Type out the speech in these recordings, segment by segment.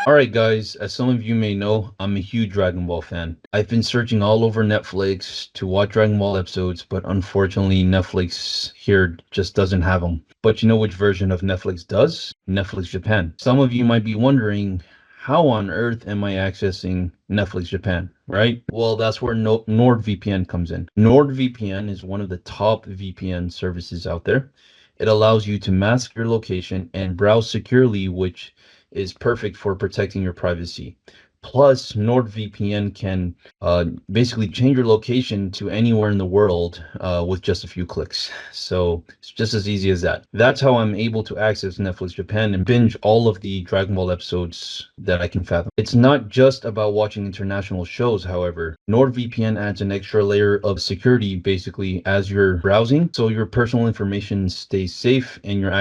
Alright guys, as some of you may know, I'm a huge Dragon Ball fan. I've been searching all over Netflix to watch Dragon Ball episodes, but unfortunately Netflix here just doesn't have them. But you know which version of Netflix does? Netflix Japan. Some of you might be wondering, how on earth am I accessing Netflix Japan, right? Well, that's where NordVPN comes in. NordVPN is one of the top VPN services out there. It allows you to mask your location and browse securely, which is perfect for protecting your privacy. Plus, NordVPN can basically change your location to anywhere in the world with just a few clicks. So it's just as easy as that. That's how I'm able to access Netflix Japan and binge all of the Dragon Ball episodes that I can fathom. It's not just about watching international shows, however. NordVPN adds an extra layer of security basically as you're browsing, so your personal information stays safe and your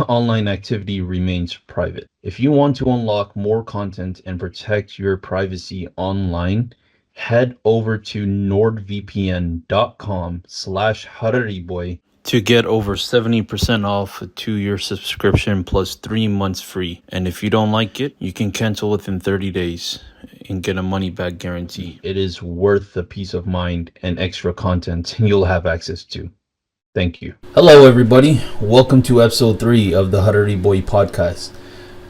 online activity remains private. If you want to unlock more content and protect your privacy online, head over to nordvpn.com/Harariboy to get over 70% off a 2-year subscription plus 3 months free. And if you don't like it, you can cancel within 30 days and get a money back guarantee. It is worth the peace of mind and extra content you'll have access to. Thank you. Hello everybody, welcome to episode 3 of the Harariboy Podcast.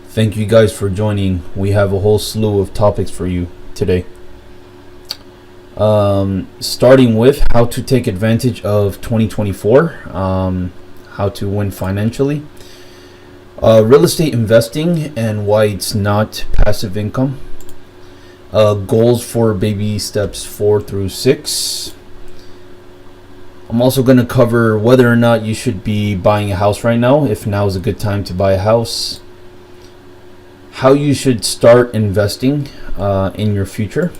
Thank you guys for joining. We have a whole slew of topics for you today. Starting with how to take advantage of 2024, how to win financially, real estate investing and why it's not passive income, goals for baby steps 4 through 6. I'm also going to cover whether or not you should be buying a house right now, if now is a good time to buy a house, how you should start investing in your future.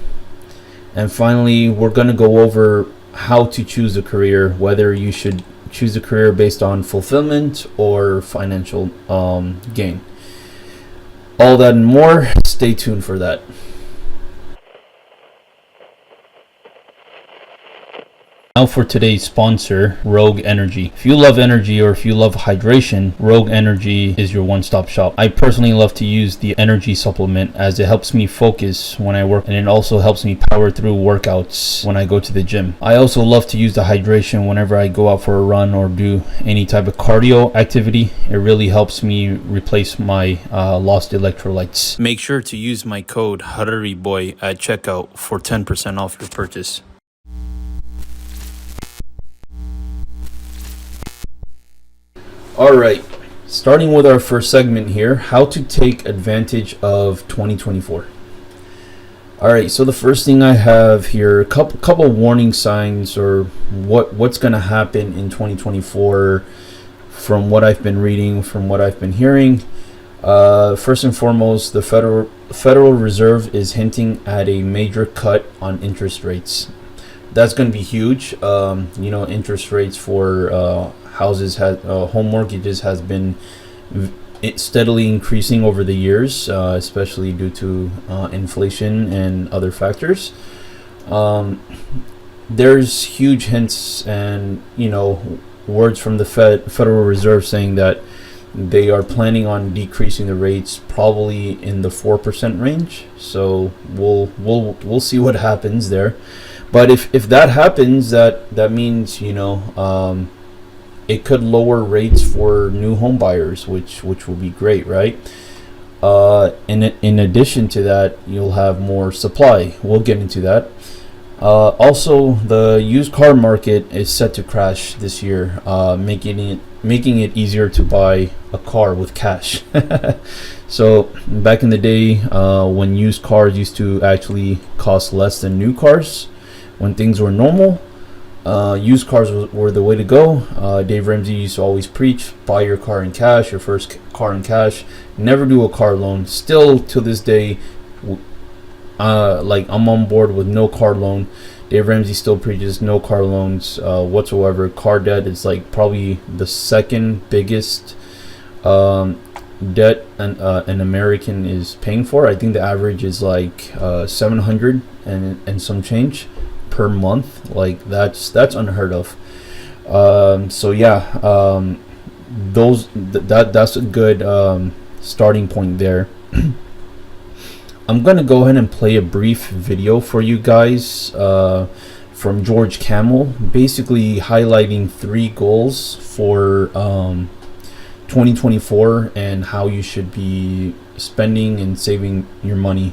And finally, we're going to go over how to choose a career, whether you should choose a career based on fulfillment or financial gain. All that and more. Stay tuned for that. Now for today's sponsor, Rogue Energy. If you love energy or if you love hydration, Rogue Energy is your one-stop shop. I personally love to use the energy supplement as it helps me focus when I work, and it also helps me power through workouts when I go to the gym. I also love to use the hydration whenever I go out for a run or do any type of cardio activity. It really helps me replace my lost electrolytes. Make sure to use my code Harariboy at checkout for 10% off your purchase. Alright, starting with our first segment here, how to take advantage of 2024. Alright, so the first thing I have here, a couple warning signs or what's going to happen in 2024 from what I've been reading, from what I've been hearing. First and foremost, the Federal Reserve is hinting at a major cut on interest rates. That's going to be huge. Interest rates for houses, home mortgages has been steadily increasing over the years, especially due to inflation and other factors. There's huge hints and words from the Federal Reserve saying that they are planning on decreasing the rates probably in the 4% range. So we'll see what happens there. But if that happens, that means it could lower rates for new home buyers, which will be great, right? In addition to that, you'll have more supply. We'll get into that. Also, the used car market is set to crash this year, making it easier to buy a car with cash. So back in the day, when used cars used to actually cost less than new cars, when things were normal, used cars were the way to go. Dave Ramsey used to always preach, buy your car in cash, your first car in cash. Never do a car loan. Still to this day, I'm on board with no car loan. Dave Ramsey still preaches no car loans whatsoever. Car debt is probably the second biggest debt an American is paying for. I think the average is $700 and some change per month. That's unheard of. That's a good starting point there. I'm gonna go ahead and play a brief video for you guys from George Camel, basically highlighting 3 goals for 2024 and how you should be spending and saving your money.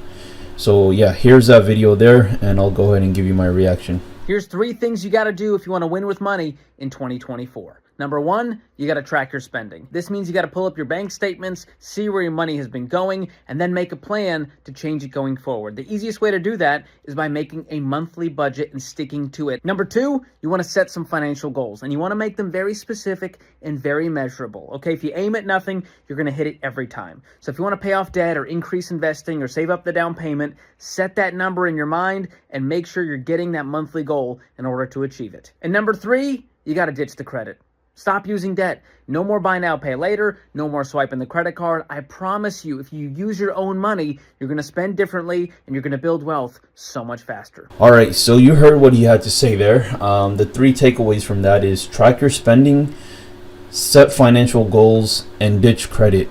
So yeah, here's that video there, and I'll go ahead and give you my reaction. Here's 3 things you got to do if you want to win with money in 2024. Number 1, you got to track your spending. This means you got to pull up your bank statements, see where your money has been going, and then make a plan to change it going forward. The easiest way to do that is by making a monthly budget and sticking to it. Number 2, you want to set some financial goals, and you want to make them very specific and very measurable. Okay, if you aim at nothing, you're going to hit it every time. So if you want to pay off debt or increase investing or save up the down payment, set that number in your mind and make sure you're getting that monthly goal in order to achieve it. And number 3, you got to ditch the credit. Stop using debt. No more buy now, pay later. No more swiping the credit card. I promise you, if you use your own money, you're going to spend differently and you're going to build wealth so much faster. All right, so you heard what he had to say there. The 3 takeaways from that is track your spending, set financial goals, and ditch credit.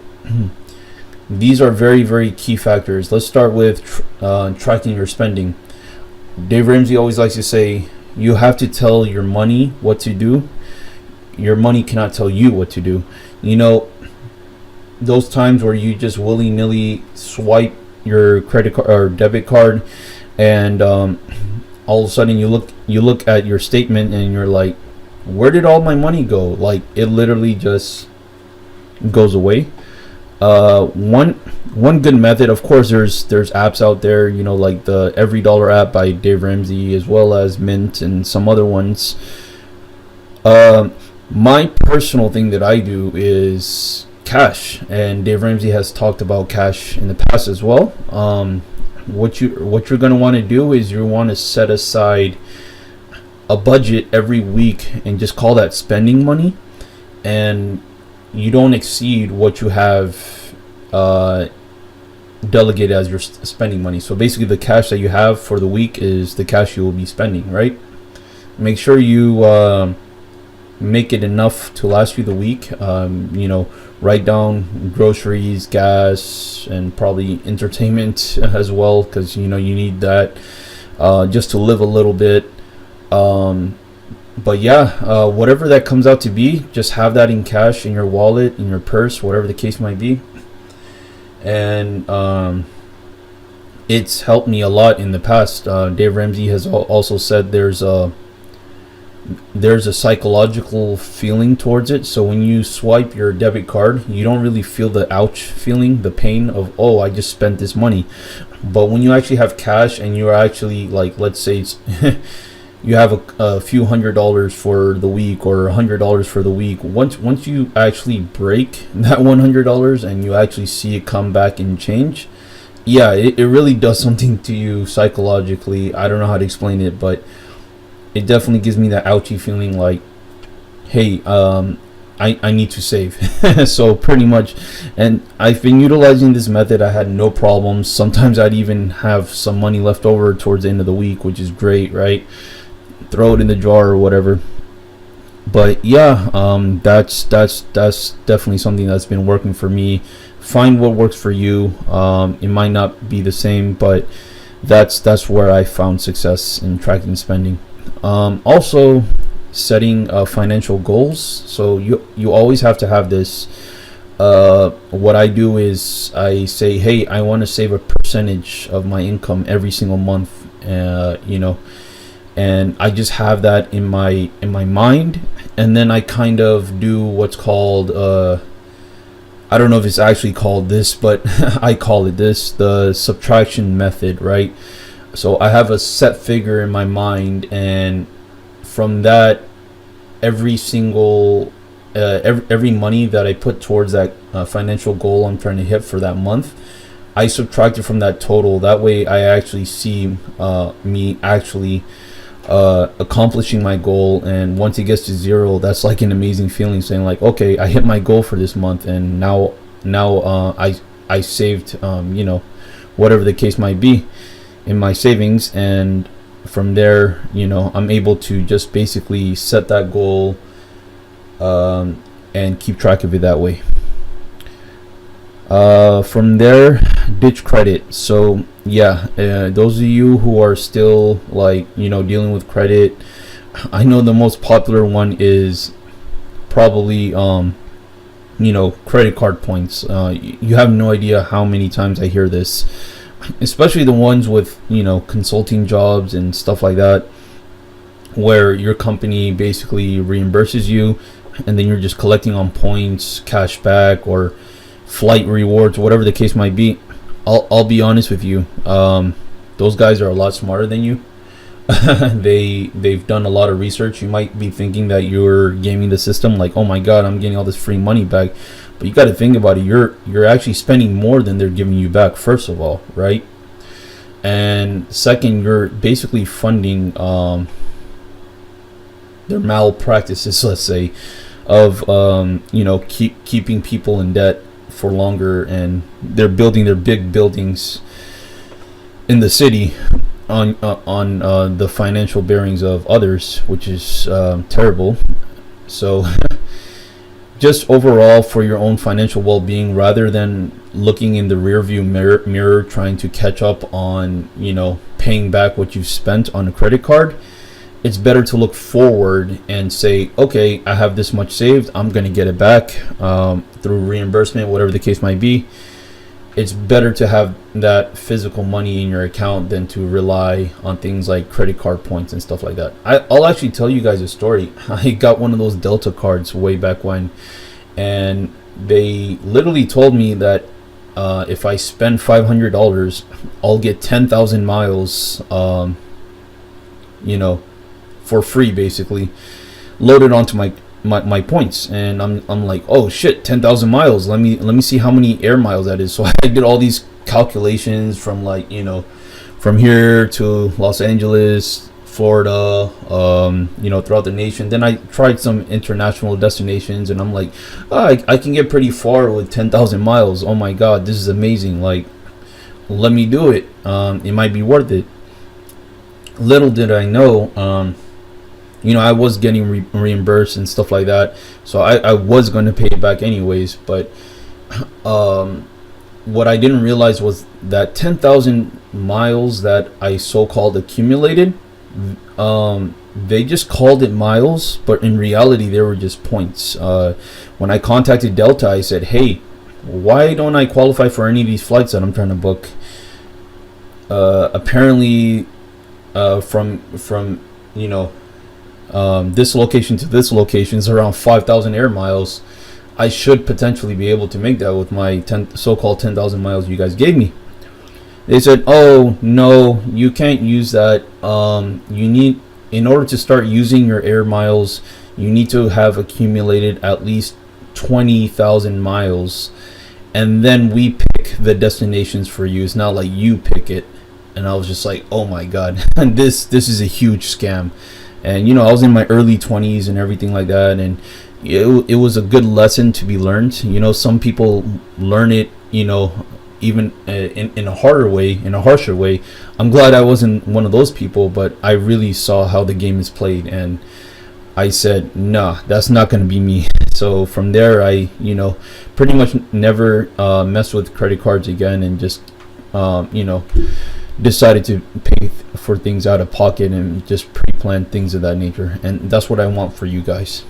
These are very, very key factors. Let's start with tracking your spending. Dave Ramsey always likes to say, you have to tell your money what to do. Your money cannot tell you what to do. You know, those times where you just willy-nilly swipe your credit card or debit card, and all of a sudden you look at your statement and you're like, where did all my money go? Like, it literally just goes away. One good method, of course, there's apps out there, you know, like the Every Dollar app by Dave Ramsey, as well as Mint and some other ones. My personal thing that I do is cash, and Dave Ramsey has talked about cash in the past as well. What you're going to want to do is you want to set aside a budget every week and just call that spending money, and you don't exceed what you have delegated as your spending money. So basically the cash that you have for the week is the cash you will be spending, right? Make sure you make it enough to last you the week. You know, write down groceries, gas, and probably entertainment as well, because you know you need that just to live a little bit. But yeah, whatever that comes out to be, just have that in cash, in your wallet, in your purse, whatever the case might be. And it's helped me a lot in the past. Dave Ramsey has also said there's a psychological feeling towards it. So when you swipe your debit card, you don't really feel the ouch feeling, the pain of, oh, I just spent this money. But when you actually have cash and you're actually, like, let's say it's you have a few $100s for the week or $100 for the week, once you actually break that $100 and you actually see it come back and change, yeah, it really does something to you psychologically. I don't know how to explain it, but it definitely gives me that ouchy feeling, like, hey, I need to save. So pretty much, and I've been utilizing this method. I had no problems. Sometimes I'd even have some money left over towards the end of the week, which is great, right? Throw it in the jar or whatever. But yeah, that's definitely something that's been working for me. Find what works for you. It might not be the same, but that's where I found success in tracking spending. Also, setting financial goals. So you always have to have this. What I do is I say, hey, I want to save a percentage of my income every single month. You know, and I just have that in my mind, and then I kind of do what's called I don't know if it's actually called this, but I call it this, the subtraction method, right? So I have a set figure in my mind, and from that, every single every money that I put towards that financial goal I'm trying to hit for that month, I subtract it from that total. That way I actually see me actually accomplishing my goal, and once it gets to 0, that's like an amazing feeling, saying like, okay, I hit my goal for this month, and now I saved you know, whatever the case might be in my savings, and from there, you know, I'm able to just basically set that goal and keep track of it that way. From there, ditch credit. So yeah, those of you who are still like, dealing with credit, I know the most popular one is probably credit card points. You have no idea how many times I hear this, especially the ones with consulting jobs and stuff like that, where your company basically reimburses you, and then you're just collecting on points, cash back, or flight rewards, whatever the case might be. I'll be honest with you. Those guys are a lot smarter than you. They've done a lot of research. You might be thinking that you're gaming the system, like, oh my god, I'm getting all this free money back. But you got to think about it. You're actually spending more than they're giving you back. First of all, right? And second, you're basically funding their malpractices, let's say, of keeping people in debt for longer, and they're building their big buildings in the city on the financial bearings of others, which is terrible. So just overall, for your own financial well-being, rather than looking in the rearview mirror trying to catch up on paying back what you've spent on a credit card, it's better to look forward and say, okay, I have this much saved, I'm going to get it back through reimbursement, whatever the case might be. It's better to have that physical money in your account than to rely on things like credit card points and stuff like that. I'll actually tell you guys a story. I got one of those Delta cards way back when, and they literally told me that if I spend $500, I'll get 10,000 miles, for free, basically, loaded onto my points. And I'm like, oh shit, 10,000 miles, let me see how many air miles that is. So I did all these calculations from from here to Los Angeles, Florida, throughout the nation. Then I tried some international destinations, and I'm like, oh, I can get pretty far with 10,000 miles. Oh my god, this is amazing. Like, let me do it. It might be worth it. Little did I know, I was getting reimbursed and stuff like that, so I was going to pay it back anyways. But what I didn't realize was that 10,000 miles that I so-called accumulated, they just called it miles, but in reality they were just points. When I contacted Delta, I said, hey, why don't I qualify for any of these flights that I'm trying to book? Apparently from this location to this location is around 5,000 air miles. I should potentially be able to make that with my so-called 10,000 miles you guys gave me. They said, oh no, you can't use that. You need, in order to start using your air miles, you need to have accumulated at least 20,000 miles, and then we pick the destinations for you. It's not like you pick it. And I was just like, oh my god, this is a huge scam. And I was in my early 20s and everything like that, and it was a good lesson to be learned. Some people learn it, even in a harder way, in a harsher way. I'm glad I wasn't one of those people, but I really saw how the game is played, and I said, nah, that's not going to be me. So from there, I pretty much never messed with credit cards again, and just decided to pay for things out of pocket and just pre-plan things of that nature. And that's what I want for you guys.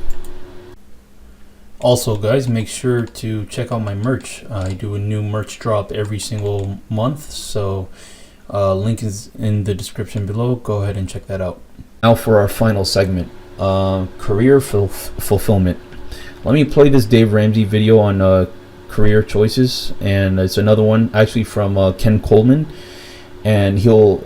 Also, guys, make sure to check out my merch. I do a new merch drop every single month, so link is in the description below. Go ahead and check that out. Now for our final segment, career fulfillment. Let me play this Dave Ramsey video on career choices, and it's another one actually from Ken Coleman. And he'll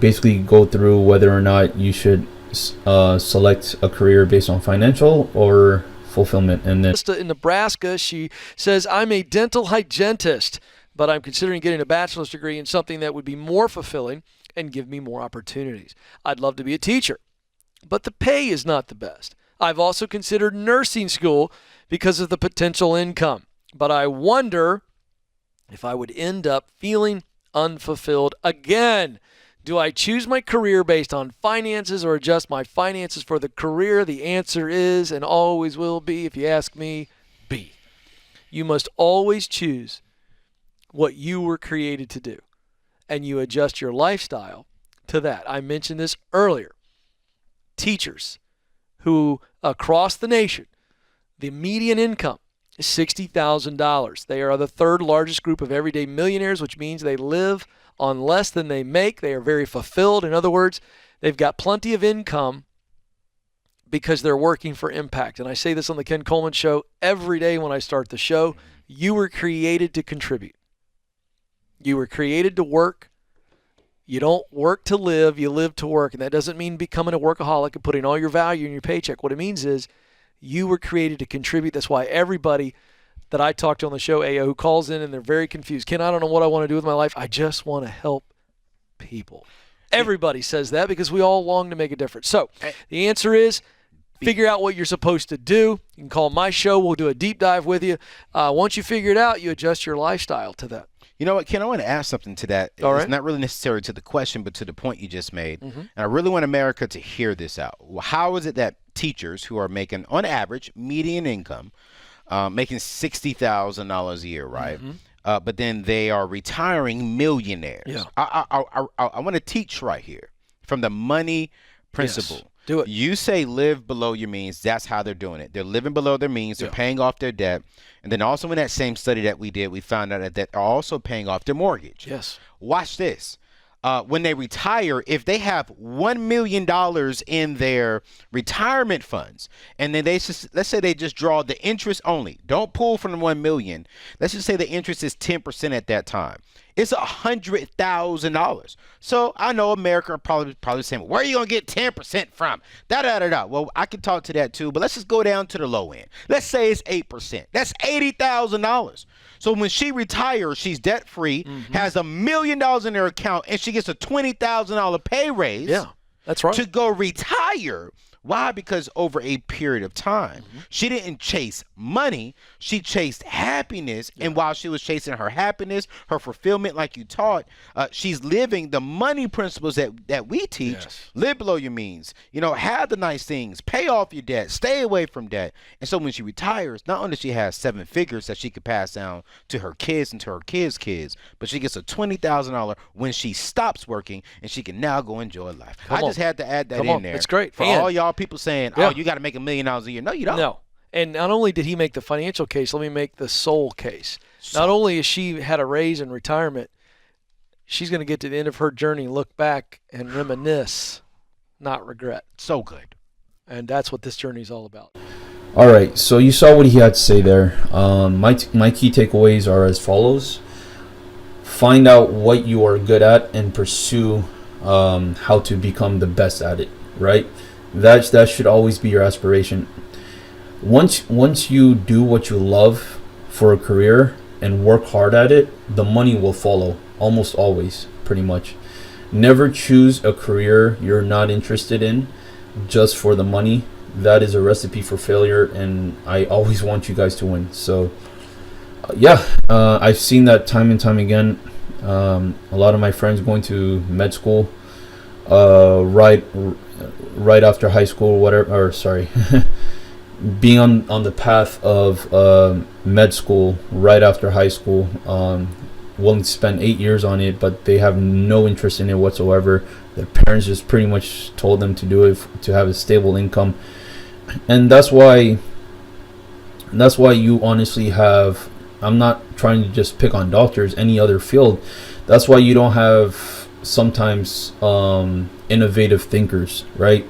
basically go through whether or not you should select a career based on financial or fulfillment. And then in Nebraska, she says, I'm a dental hygienist, but I'm considering getting a bachelor's degree in something that would be more fulfilling and give me more opportunities. I'd love to be a teacher, but the pay is not the best. I've also considered nursing school because of the potential income, but I wonder if I would end up feeling unfulfilled again. Do I choose my career based on finances or adjust my finances for the career? The answer is, and always will be, if you ask me, B. You must always choose what you were created to do. and you adjust your lifestyle to that. I mentioned this earlier. Teachers who across the nation, the median income is $60,000. They are the third largest group of everyday millionaires, which means they live on less than they make. They are very fulfilled. In other words, they've got plenty of income because they're working for impact. And I say this on the Ken Coleman Show every day when I start the show. You were created to contribute. You were created to work. You don't work to live, you live to work. And that doesn't mean becoming a workaholic and putting all your value in your paycheck. What it means is you were created to contribute. That's why everybody that I talk to on the show, AO, who calls in and they're very confused. Ken, I don't know what I want to do with my life. I just want to help people. Everybody says that because we all long to make a difference. So the answer is figure out what you're supposed to do. You can call my show. We'll do a deep dive with you. Once you figure it out, you adjust your lifestyle to that. You know what, Ken, I want to ask something to that. All right. It's not really necessary to the question, but to the point you just made. And I really want America to hear this out. How is it that teachers who are making, on average, median income, making $60,000 a year, right? But then they are retiring millionaires. Yeah. I want to teach right here from the money principle. Yes. Do it. You say live below your means. That's how they're doing it. They're living below their means. They're paying off their debt. And then also in that same study that we did, we found out that they're also paying off their mortgage. Yes. Watch this. When they retire, if they have $1 million in their retirement funds, and then let's say they just draw the interest only, don't pull from the $1 million. Let's just say the interest is 10% at that time. It's $100,000. So I know America are probably saying, where are you gonna get 10% from? Well, I can talk to that too, but let's just go down to the low end. Let's say it's 8%. That's $80,000. So when she retires, she's debt free, has $1 million in her account, and she gets a $20,000 pay raise. Yeah, that's right. To go retire. Why? Because over a period of time, she didn't chase money. She chased happiness. And while she was chasing her happiness, her fulfillment, like you taught, she's living the money principles that we teach. Yes. Live below your means. You know, have the nice things. Pay off your debt. Stay away from debt. And so when she retires, not only she has 7 figures that she could pass down to her kids and to her kids' kids, but she gets a $20,000 when she stops working, and she can now go enjoy life. I just had to add that in there. It's great. For all y'all people saying, oh, you got to make $1 million a year. No, you don't. No. And not only did he make the financial case, let me make the soul case. Not only has she had a raise in retirement, she's going to get to the end of her journey, look back and reminisce, not regret. So good. And that's what this journey is all about. All right, so you saw what he had to say there. My key takeaways are as follows. Find out what you are good at and pursue how to become the best at it, right? That should always be your aspiration. Once you do what you love for a career and work hard at it, the money will follow, almost always, pretty much. Never choose a career you're not interested in just for the money. That is a recipe for failure, and I always want you guys to win. So I've seen that time and time again. A lot of my friends going to med school right after high school, being on the path of med school right after high school, willing to spend 8 years on it, but they have no interest in it whatsoever. Their parents just pretty much told them to do it to have a stable income, and that's why you honestly have. I'm not trying to just pick on doctors, any other field. That's why you don't have sometimes innovative thinkers, right?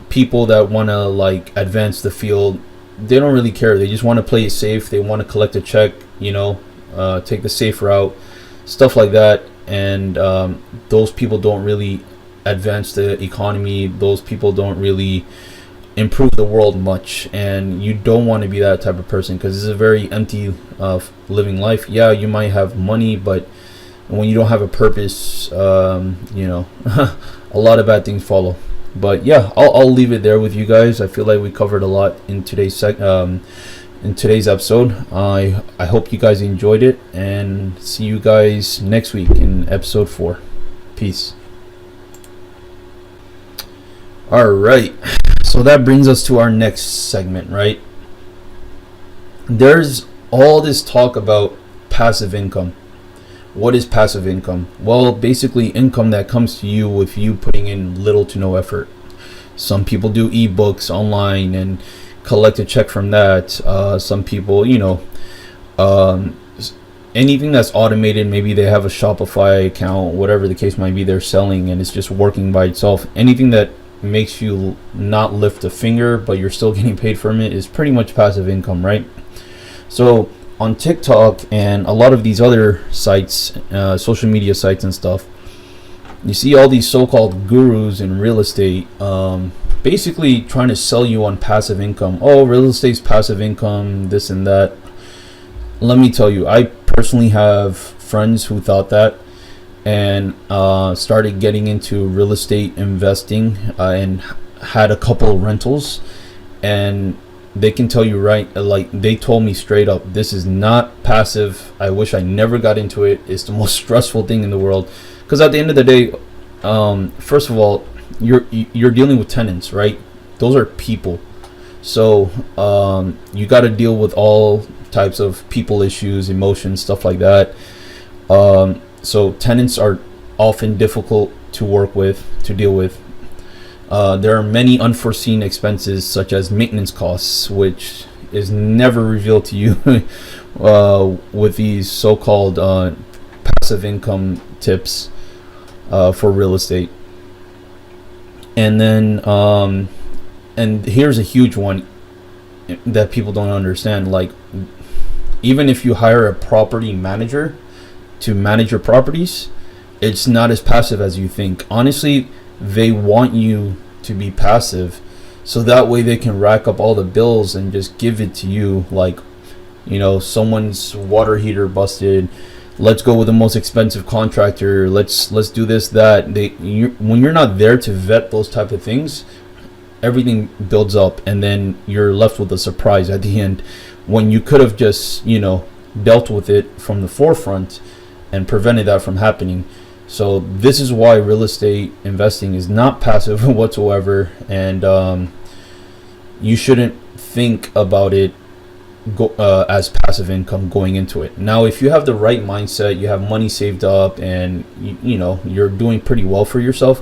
People that want to like advance the field, they don't really care. They just want to play it safe. They want to collect a check, take the safe route, stuff like that. And those people don't really advance the economy. Those people don't really improve the world much, and you don't want to be that type of person because it's a very empty living life. Yeah, you might have money, but when you don't have a purpose, a lot of bad things follow. But yeah, I'll leave it there with you guys. I feel like we covered a lot in today's episode. I hope you guys enjoyed it, and see you guys next week in episode 4. Peace. All right. So that brings us to our next segment, right? There's all this talk about passive income, What is passive income? Well, basically income that comes to you with you putting in little to no effort. Some people do ebooks online and collect a check from that. Some people, anything that's automated, maybe they have a Shopify account, whatever the case might be, they're selling and it's just working by itself. Anything that makes you not lift a finger, but you're still getting paid from it is pretty much passive income, right? So on TikTok and a lot of these other sites, social media sites and stuff, you see all these so-called gurus in real estate basically trying to sell you on passive income. Oh, real estate's passive income, this and that. Let me tell you, I personally have friends who thought that and started getting into real estate investing and had a couple of rentals, and they can tell you, right, like they told me straight up, this is not passive. I wish I never got into it. It's the most stressful thing in the world, because at the end of the day, first of all, you're dealing with tenants, right? Those are people. So you got to deal with all types of people issues, emotions, stuff like that. So tenants are often difficult to work with, to deal with. There are many unforeseen expenses, such as maintenance costs, which is never revealed to you with these so-called passive income tips for real estate. And then, and here's a huge one that people don't understand. Like, even if you hire a property manager to manage your properties, it's not as passive as you think. Honestly, they want you to be passive so that way they can rack up all the bills and just give it to you. Like, someone's water heater busted, let's go with the most expensive contractor, let's do this, that. When you're not there to vet those type of things, everything builds up and then you're left with a surprise at the end, when you could have just dealt with it from the forefront and prevented that from happening. So this is why real estate investing is not passive whatsoever, and you shouldn't think about it as passive income going into it. Now, if you have the right mindset, you have money saved up, and you're doing pretty well for yourself,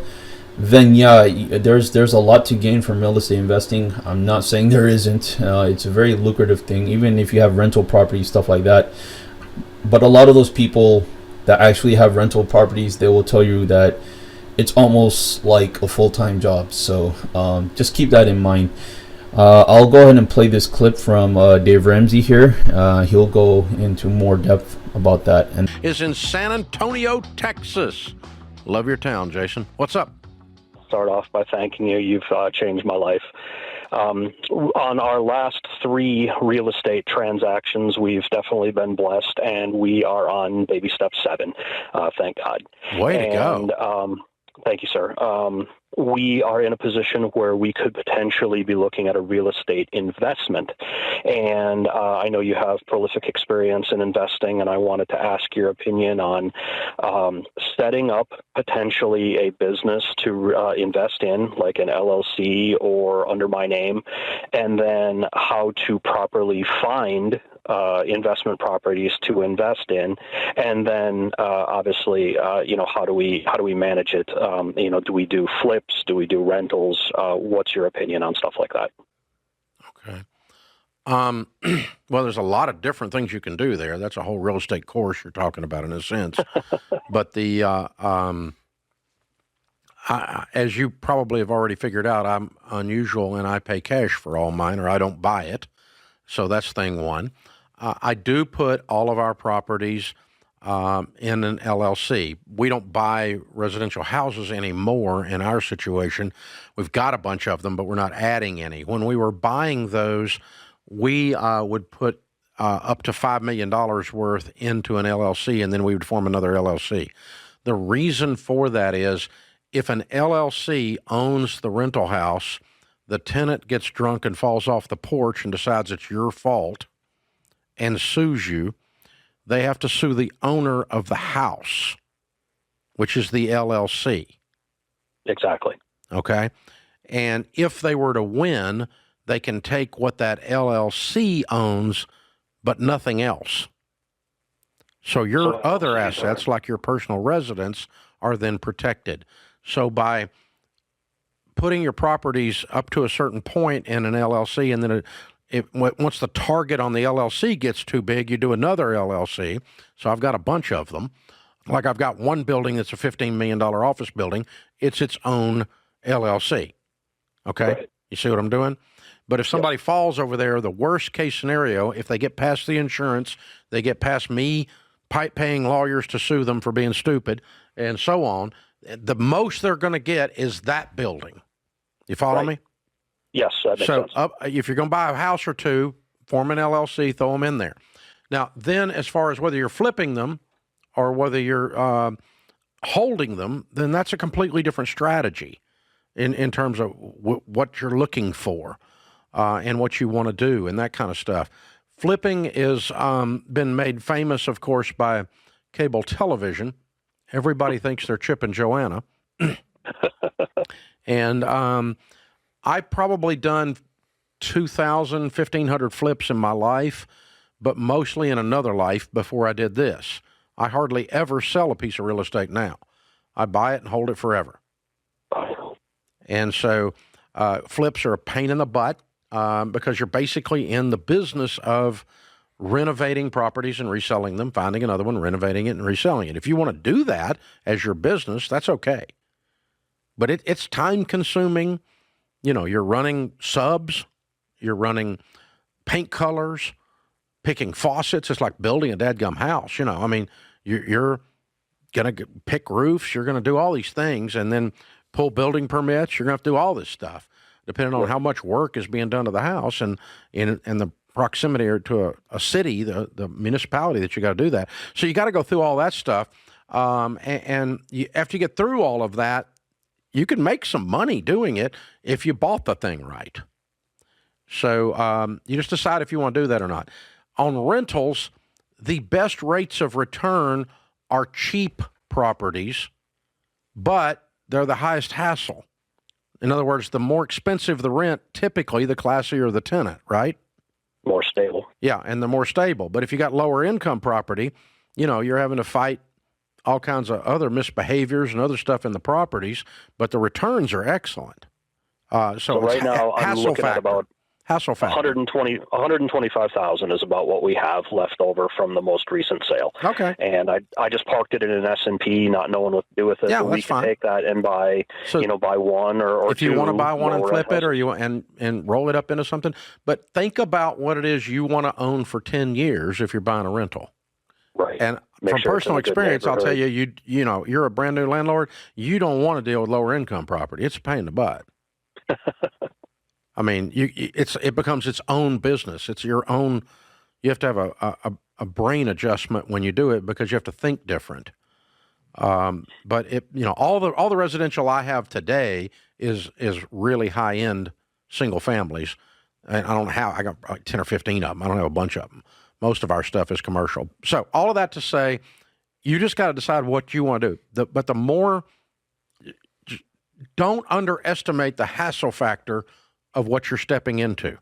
then yeah, there's a lot to gain from real estate investing. I'm not saying there isn't. It's a very lucrative thing, even if you have rental properties, stuff like that. But a lot of those people that actually have rental properties, they will tell you that it's almost like a full-time job. So just keep that in mind. I'll go ahead and play this clip from Dave Ramsey here. He'll go into more depth about that. And is in San Antonio, Texas. Love your town, Jason. What's up? Start off by thanking you. You've changed my life. On our last 3 real estate transactions, we've definitely been blessed, and we are on baby step 7. Thank God. Way to go. Thank you, sir. We are in a position where we could potentially be looking at a real estate investment. And I know you have prolific experience in investing, and I wanted to ask your opinion on setting up potentially a business to invest in, like an LLC or under my name, and then how to properly find investment properties to invest in, and then obviously how do we manage it? Do we do flips? Do we do rentals? What's your opinion on stuff like that? Okay. Well, there's a lot of different things you can do there. That's a whole real estate course you're talking about in a sense. But the as you probably have already figured out, I'm unusual and I pay cash for all mine, or I don't buy it. So that's thing one. I do put all of our properties in an LLC. We don't buy residential houses anymore in our situation. We've got a bunch of them, but we're not adding any. When we were buying those, we would put up to $5 million worth into an LLC, and then we would form another LLC. The reason for that is if an LLC owns the rental house, the tenant gets drunk and falls off the porch and decides it's your fault and sues you, they have to sue the owner of the house, which is the LLC. Exactly. Okay? And if they were to win, they can take what that LLC owns, but nothing else. So your other assets, like your personal residence, are then protected. So by putting your properties up to a certain point in an LLC, and then once the target on the LLC gets too big, you do another LLC. So I've got a bunch of them. Like I've got one building that's a $15 million office building. It's its own LLC. Okay? Right. You see what I'm doing? But if somebody falls over there, the worst case scenario, if they get past the insurance, they get past me paying lawyers to sue them for being stupid and so on, the most they're going to get is that building. You follow me? Yes, that makes sense. If you're going to buy a house or two, form an LLC, throw them in there. Now, then as far as whether you're flipping them or whether you're holding them, then that's a completely different strategy in terms of what you're looking for and what you want to do and that kind of stuff. Flipping is been made famous, of course, by cable television. Everybody thinks they're Chip and Joanna. And I've probably done 2,000, 1,500 flips in my life, but mostly in another life before I did this. I hardly ever sell a piece of real estate now. I buy it and hold it forever. And so flips are a pain in the butt because you're basically in the business of renovating properties and reselling them, finding another one, renovating it, and reselling it. If you want to do that as your business, that's okay. But it's time-consuming. You know, you're running subs, you're running paint colors, picking faucets. It's like building a dadgum house. You know, I mean, you're going to pick roofs. You're going to do all these things and then pull building permits. You're going to have to do all this stuff, depending on how much work is being done to the house and the proximity or to a city, the municipality that you got to do that. So you got to go through all that stuff. And after you get through all of that, you can make some money doing it if you bought the thing right. So you just decide if you want to do that or not. On rentals, the best rates of return are cheap properties, but they're the highest hassle. In other words, the more expensive the rent, typically the classier the tenant, right? More stable. Yeah, and the more stable. But if you got lower income property, you know, you're having to fight all kinds of other misbehaviors and other stuff in the properties, but the returns are excellent. So right now I'm looking at about hassle factor. 125,000 is about what we have left over from the most recent sale. Okay. And I just parked it in an S&P, not knowing what to do with it. Yeah, so we that's can fine. take that and buy, buy one or if two. you want to buy one and flip it, houses. or you and roll it up into something. But think about what it is you want to own for 10 years if you're buying a rental. Right. And Make from sure it's personal in a good experience, I'll tell neighborhood. you know, you're a brand new landlord. You don't want to deal with lower income property. It's a pain in the butt. I mean, it becomes its own business. It's your own. You have to have a brain adjustment when you do it because you have to think different. But all the residential I have today is really high end single families, and I don't have. I got like 10 or 15 of them. I don't have a bunch of them. Most of our stuff is commercial. So all of that to say, you just got to decide what you want to do. But the more, don't underestimate the hassle factor of what you're stepping into.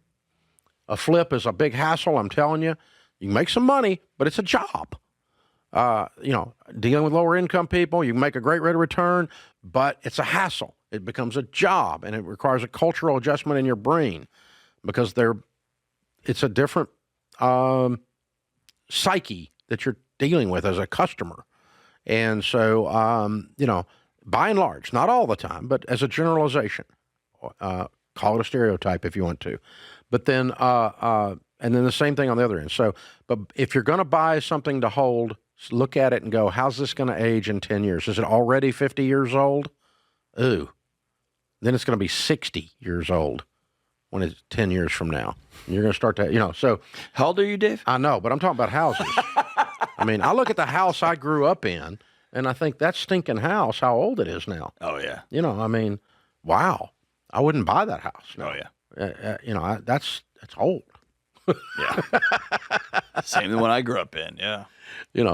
A flip is a big hassle, I'm telling you. You can make some money, but it's a job. Dealing with lower income people, you can make a great rate of return, but it's a hassle. It becomes a job, and it requires a cultural adjustment in your brain because it's a different psyche that you're dealing with as a customer. And so, by and large, not all the time, but as a generalization, call it a stereotype if you want to. But then, and then the same thing on the other end. So, but if you're going to buy something to hold, look at it and go, how's this going to age in 10 years? Is it already 50 years old? Ooh. Then it's going to be 60 years old when it's 10 years from now. And you're going to start to, so. How old are you, Dave? I know, but I'm talking about houses. I mean, I look at the house I grew up in, and I think that stinking house, how old it is now. Oh, yeah. I mean, wow. I wouldn't buy that house. Oh, yeah. That's old. Yeah. Same as when I grew up in, yeah.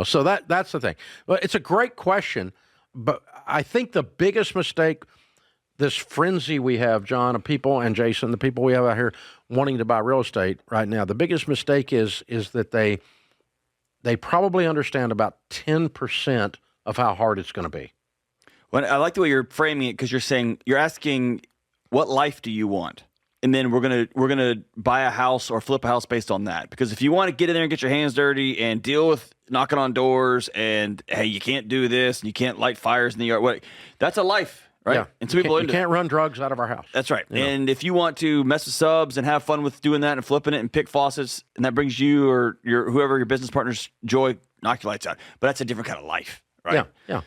So that's the thing. Well, it's a great question, but I think the biggest mistake, this frenzy we have, John, of people, and Jason, the people we have out here wanting to buy real estate right now, the biggest mistake is that they they probably understand about 10% of how hard it's going to be. Well, I like the way you're framing it, because you're asking, what life do you want? And then we're gonna buy a house or flip a house based on that. Because if you want to get in there and get your hands dirty and deal with knocking on doors and, hey, you can't do this and you can't light fires in the yard, that's a life, right? Yeah. And some people you can't run drugs out of our house. That's right. You know. And if you want to mess with subs and have fun with doing that and flipping it and pick faucets, and that brings you or whoever your business partner's joy, knock your lights out. But that's a different kind of life, right? Yeah.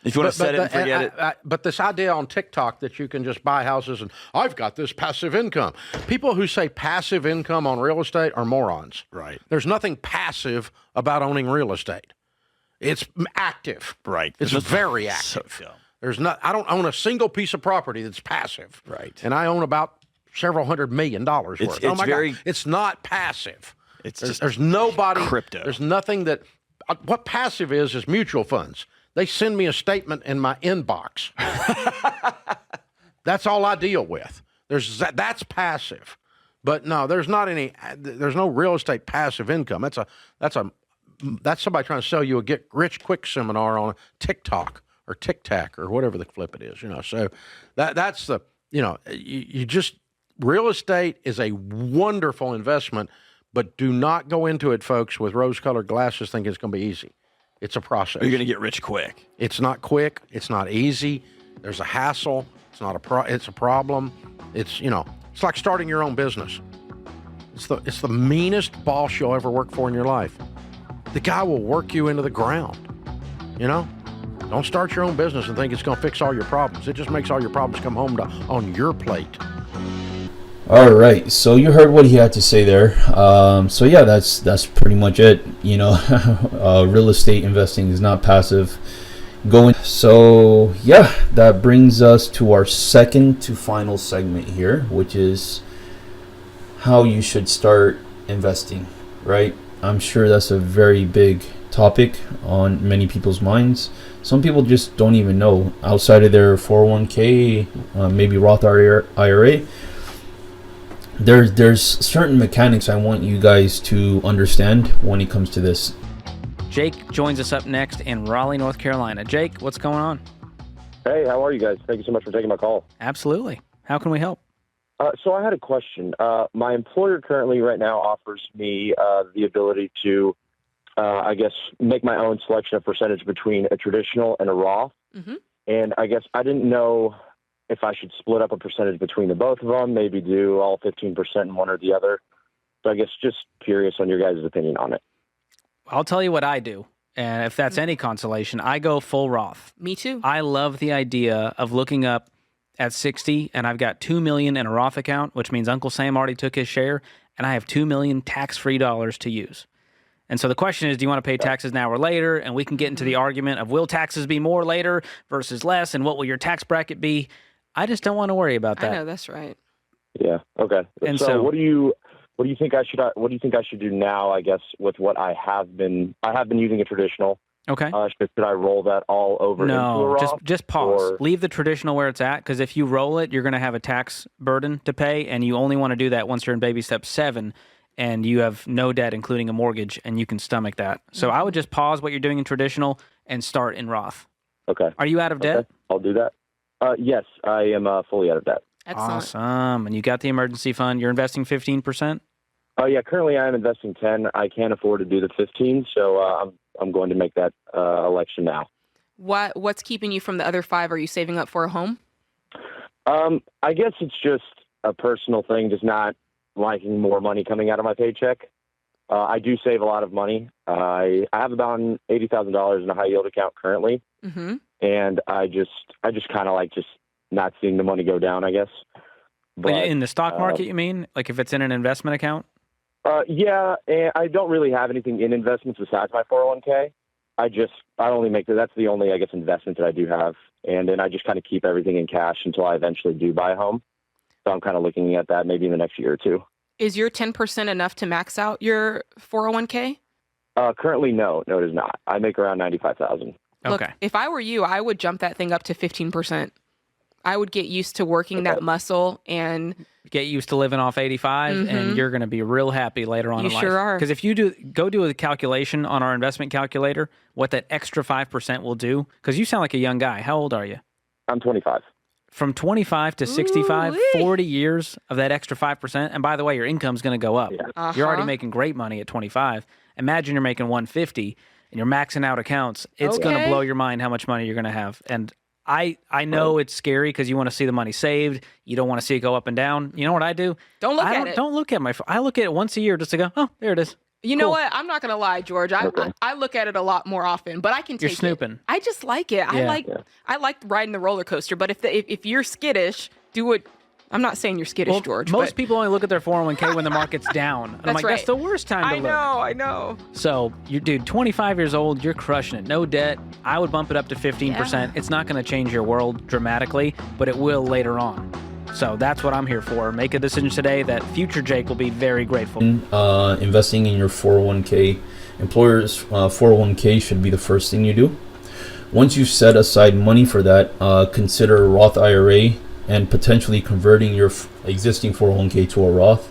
If you want to set it and forget it. But this idea on TikTok that you can just buy houses and I've got this passive income. People who say passive income on real estate are morons. Right. There's nothing passive about owning real estate. It's active. Right. It's very active. So dumb. There's not. I don't own a single piece of property that's passive. Right. And I own about several $100 million worth. It's very. God. It's not passive. There's nobody. crypto. There's nothing that. What passive is mutual funds. They send me a statement in my inbox. That's all I deal with. That's passive. But no, there's no real estate passive income. That's somebody trying to sell you a get rich quick seminar on TikTok or TikTok or whatever the flip it is, So that's the, you just, real estate is a wonderful investment, but do not go into it, folks, with rose-colored glasses thinking it's going to be easy. It's a process. You're going to get rich quick. It's not quick. It's not easy. There's a hassle. It's not it's a problem. It's like starting your own business. It's the meanest boss you'll ever work for in your life. The guy will work you into the ground. Don't start your own business and think it's going to fix all your problems. It just makes all your problems come home on your plate. All right, so you heard what he had to say there. So yeah, that's pretty much it. Real estate investing is not passive. So yeah, that brings us to our second to final segment here, which is how you should start investing, right? I'm sure that's a very big topic on many people's minds. Some people just don't even know, outside of their 401k, maybe Roth IRA. There's certain mechanics I want you guys to understand when it comes to this. Jake joins us up next in Raleigh, North Carolina. Jake, what's going on? Hey, how are you guys? Thank you so much for taking my call. Absolutely. How can we help? So I had a question. My employer currently right now offers me the ability to, make my own selection of percentage between a traditional and a Roth. Mm-hmm. And I guess I didn't know if I should split up a percentage between the both of them, maybe do all 15% in one or the other. So I guess just curious on your guys' opinion on it. I'll tell you what I do. And if that's any consolation, I go full Roth. Me too. I love the idea of looking up at 60 and I've got $2 million in a Roth account, which means Uncle Sam already took his share, and I have $2 million tax-free dollars to use. And so the question is, do you want to pay taxes now or later? And we can get into the argument of, will taxes be more later versus less, and what will your tax bracket be? I just don't want to worry about that. I know, that's right. Yeah. Okay. And so what do you think I should do now? I guess with what I have been using a traditional. Okay. Should I roll that all over into a No, Roth? just pause. Or... Leave the traditional where it's at, because if you roll it, you're going to have a tax burden to pay, and you only want to do that once you're in baby step 7, and you have no debt, including a mortgage, and you can stomach that. So I would just pause what you're doing in traditional and start in Roth. Okay. Are you out of debt? I'll do that. Yes, I am fully out of debt. Excellent. Awesome. And you got the emergency fund. You're investing 15%? Oh, yeah. Currently, I am investing 10. I can't afford to do the 15, so I'm going to make that election now. What's keeping you from the other 5? Are you saving up for a home? I guess it's just a personal thing, just not liking more money coming out of my paycheck. I do save a lot of money. I have about $80,000 in a high yield account currently, and I just kind of like just not seeing the money go down, I guess. But in the stock market, you mean? Like if it's in an investment account? Yeah, and I don't really have anything in investments besides my 401k. I only make that's the only, I guess, investment that I do have. And then I just kind of keep everything in cash until I eventually do buy a home. So I'm kind of looking at that maybe in the next year or two. Is your 10% enough to max out your 401k? Currently, no, it is not. I make around $95,000. Look, Okay. if I were you, I would jump that thing up to 15%. I would get used to working that muscle and get used to living off 85 and you're going to be real happy later on You in life. sure are. Because if you go do a calculation on our investment calculator, what that extra 5% will do, because you sound like a young guy. How old are you? I'm 25. From 25 to 65, Ooh-wee. 40 years of that extra 5%. And by the way, your income's going to go up. Yeah. You're already making great money at 25. Imagine you're making 150 and you're maxing out accounts. It's going to Okay. blow your mind how much money you're going to have. And I know it's scary because you want to see the money saved. You don't want to see it go up and down. You know what I do? Don't look at it. Don't look at my phone. I look at it once a year just to go, oh, there it is. You know Cool. what? I'm not gonna lie, George. I look at it a lot more often, but I can take You're snooping. it. I just like it. Yeah. I like riding the roller coaster. But if you're skittish, do it. I'm not saying you're skittish, George. Most but people only look at their 401k when the market's down. And I'm That's like, right. that's the worst time to look. I know. So, dude, 25 years old, you're crushing it. No debt. I would bump it up to 15%. Yeah. It's not going to change your world dramatically, but it will later on. So that's what I'm here for. Make a decision today that future Jake will be very grateful. Investing in your 401k, employer's 401k should be the first thing you do. Once you set aside money for that, consider a Roth IRA and potentially converting your existing 401k to a Roth.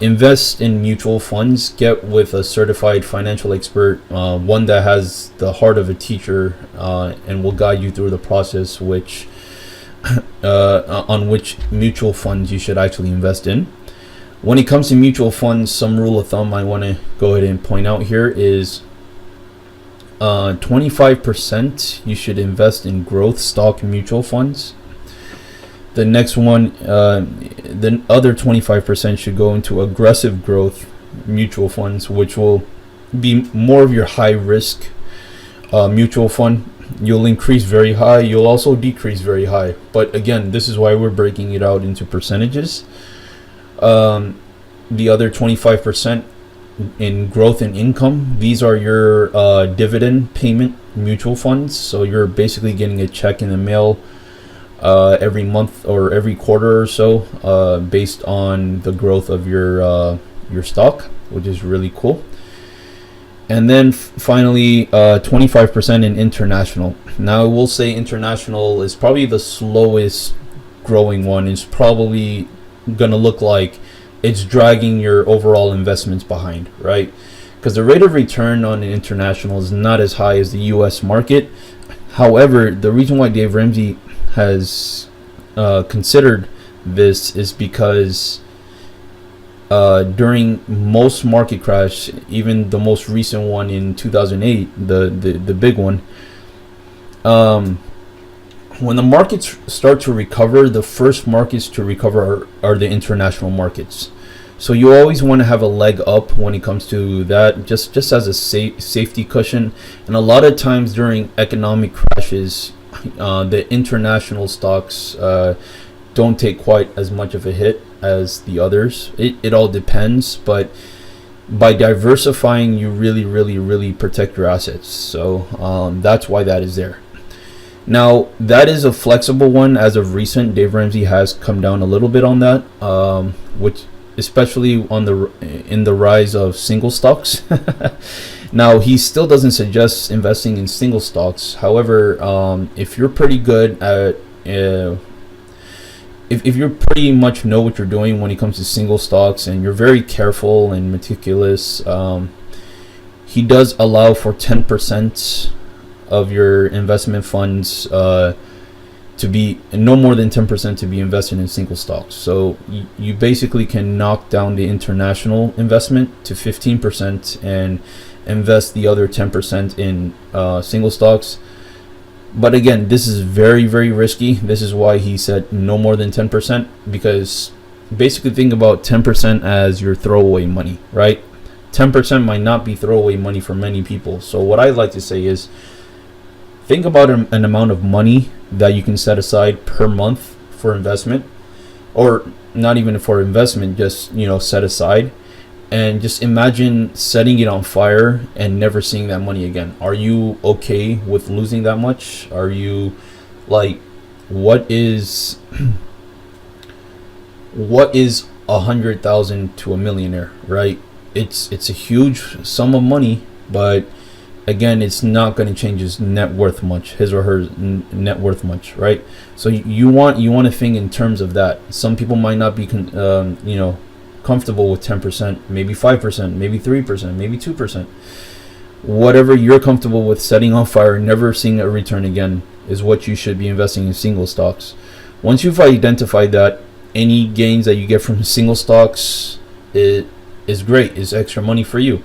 Invest in mutual funds. Get with a certified financial expert, one that has the heart of a teacher and will guide you through the process on which mutual funds you should actually invest in. When it comes to mutual funds, some rule of thumb I want to go ahead and point out here is 25% you should invest in growth stock mutual funds. The next one, the other 25% should go into aggressive growth mutual funds, which will be more of your high risk mutual fund. You'll increase very high, you'll also decrease very high. But again, this is why we're breaking it out into percentages. The other 25% in growth and income, these are your dividend payment mutual funds. So you're basically getting a check in the mail every month or every quarter or so based on the growth of your stock, which is really cool. And then finally, 25% in international. Now, I will say international is probably the slowest growing one. It's probably going to look like it's dragging your overall investments behind, right? Because the rate of return on an international is not as high as the U.S. market. However, the reason why Dave Ramsey has considered this is because during most market crash, even the most recent one in 2008, the big one, when the markets start to recover, the first markets to recover are the international markets. So you always want to have a leg up when it comes to that, just as a safety cushion. And a lot of times during economic crashes, the international stocks don't take quite as much of a hit as the others. It all depends, but by diversifying, you really protect your assets. So that's why that is there. Now, that is a flexible one. As of recent, Dave Ramsey has come down a little bit on that, which especially in the rise of single stocks. Now, he still doesn't suggest investing in single stocks. However, if you're pretty good at if you pretty much know what you're doing when it comes to single stocks and you're very careful and meticulous, he does allow for 10% of your investment funds to be no more than 10% to be invested in single stocks. So you basically can knock down the international investment to 15% and invest the other 10% in single stocks. But again, this is very risky. This is why he said no more than 10%, because basically think about 10% as your throwaway money, right? 10% might not be throwaway money for many people. So what I like to say is, think about an amount of money that you can set aside per month for investment, or not even for investment, just set aside, and just imagine setting it on fire and never seeing that money again. Are you okay with losing that much? Are you like, what is 100,000 to a millionaire, right? It's a huge sum of money, but again, it's not going to change his net worth much, his or her net worth much, right? So you want to think in terms of that. Some people might not be comfortable with 10%, maybe 5%, maybe 3%, maybe 2%. Whatever you're comfortable with setting on fire and never seeing a return again is what you should be investing in single stocks. Once you've identified that, any gains that you get from single stocks is great, is extra money for you.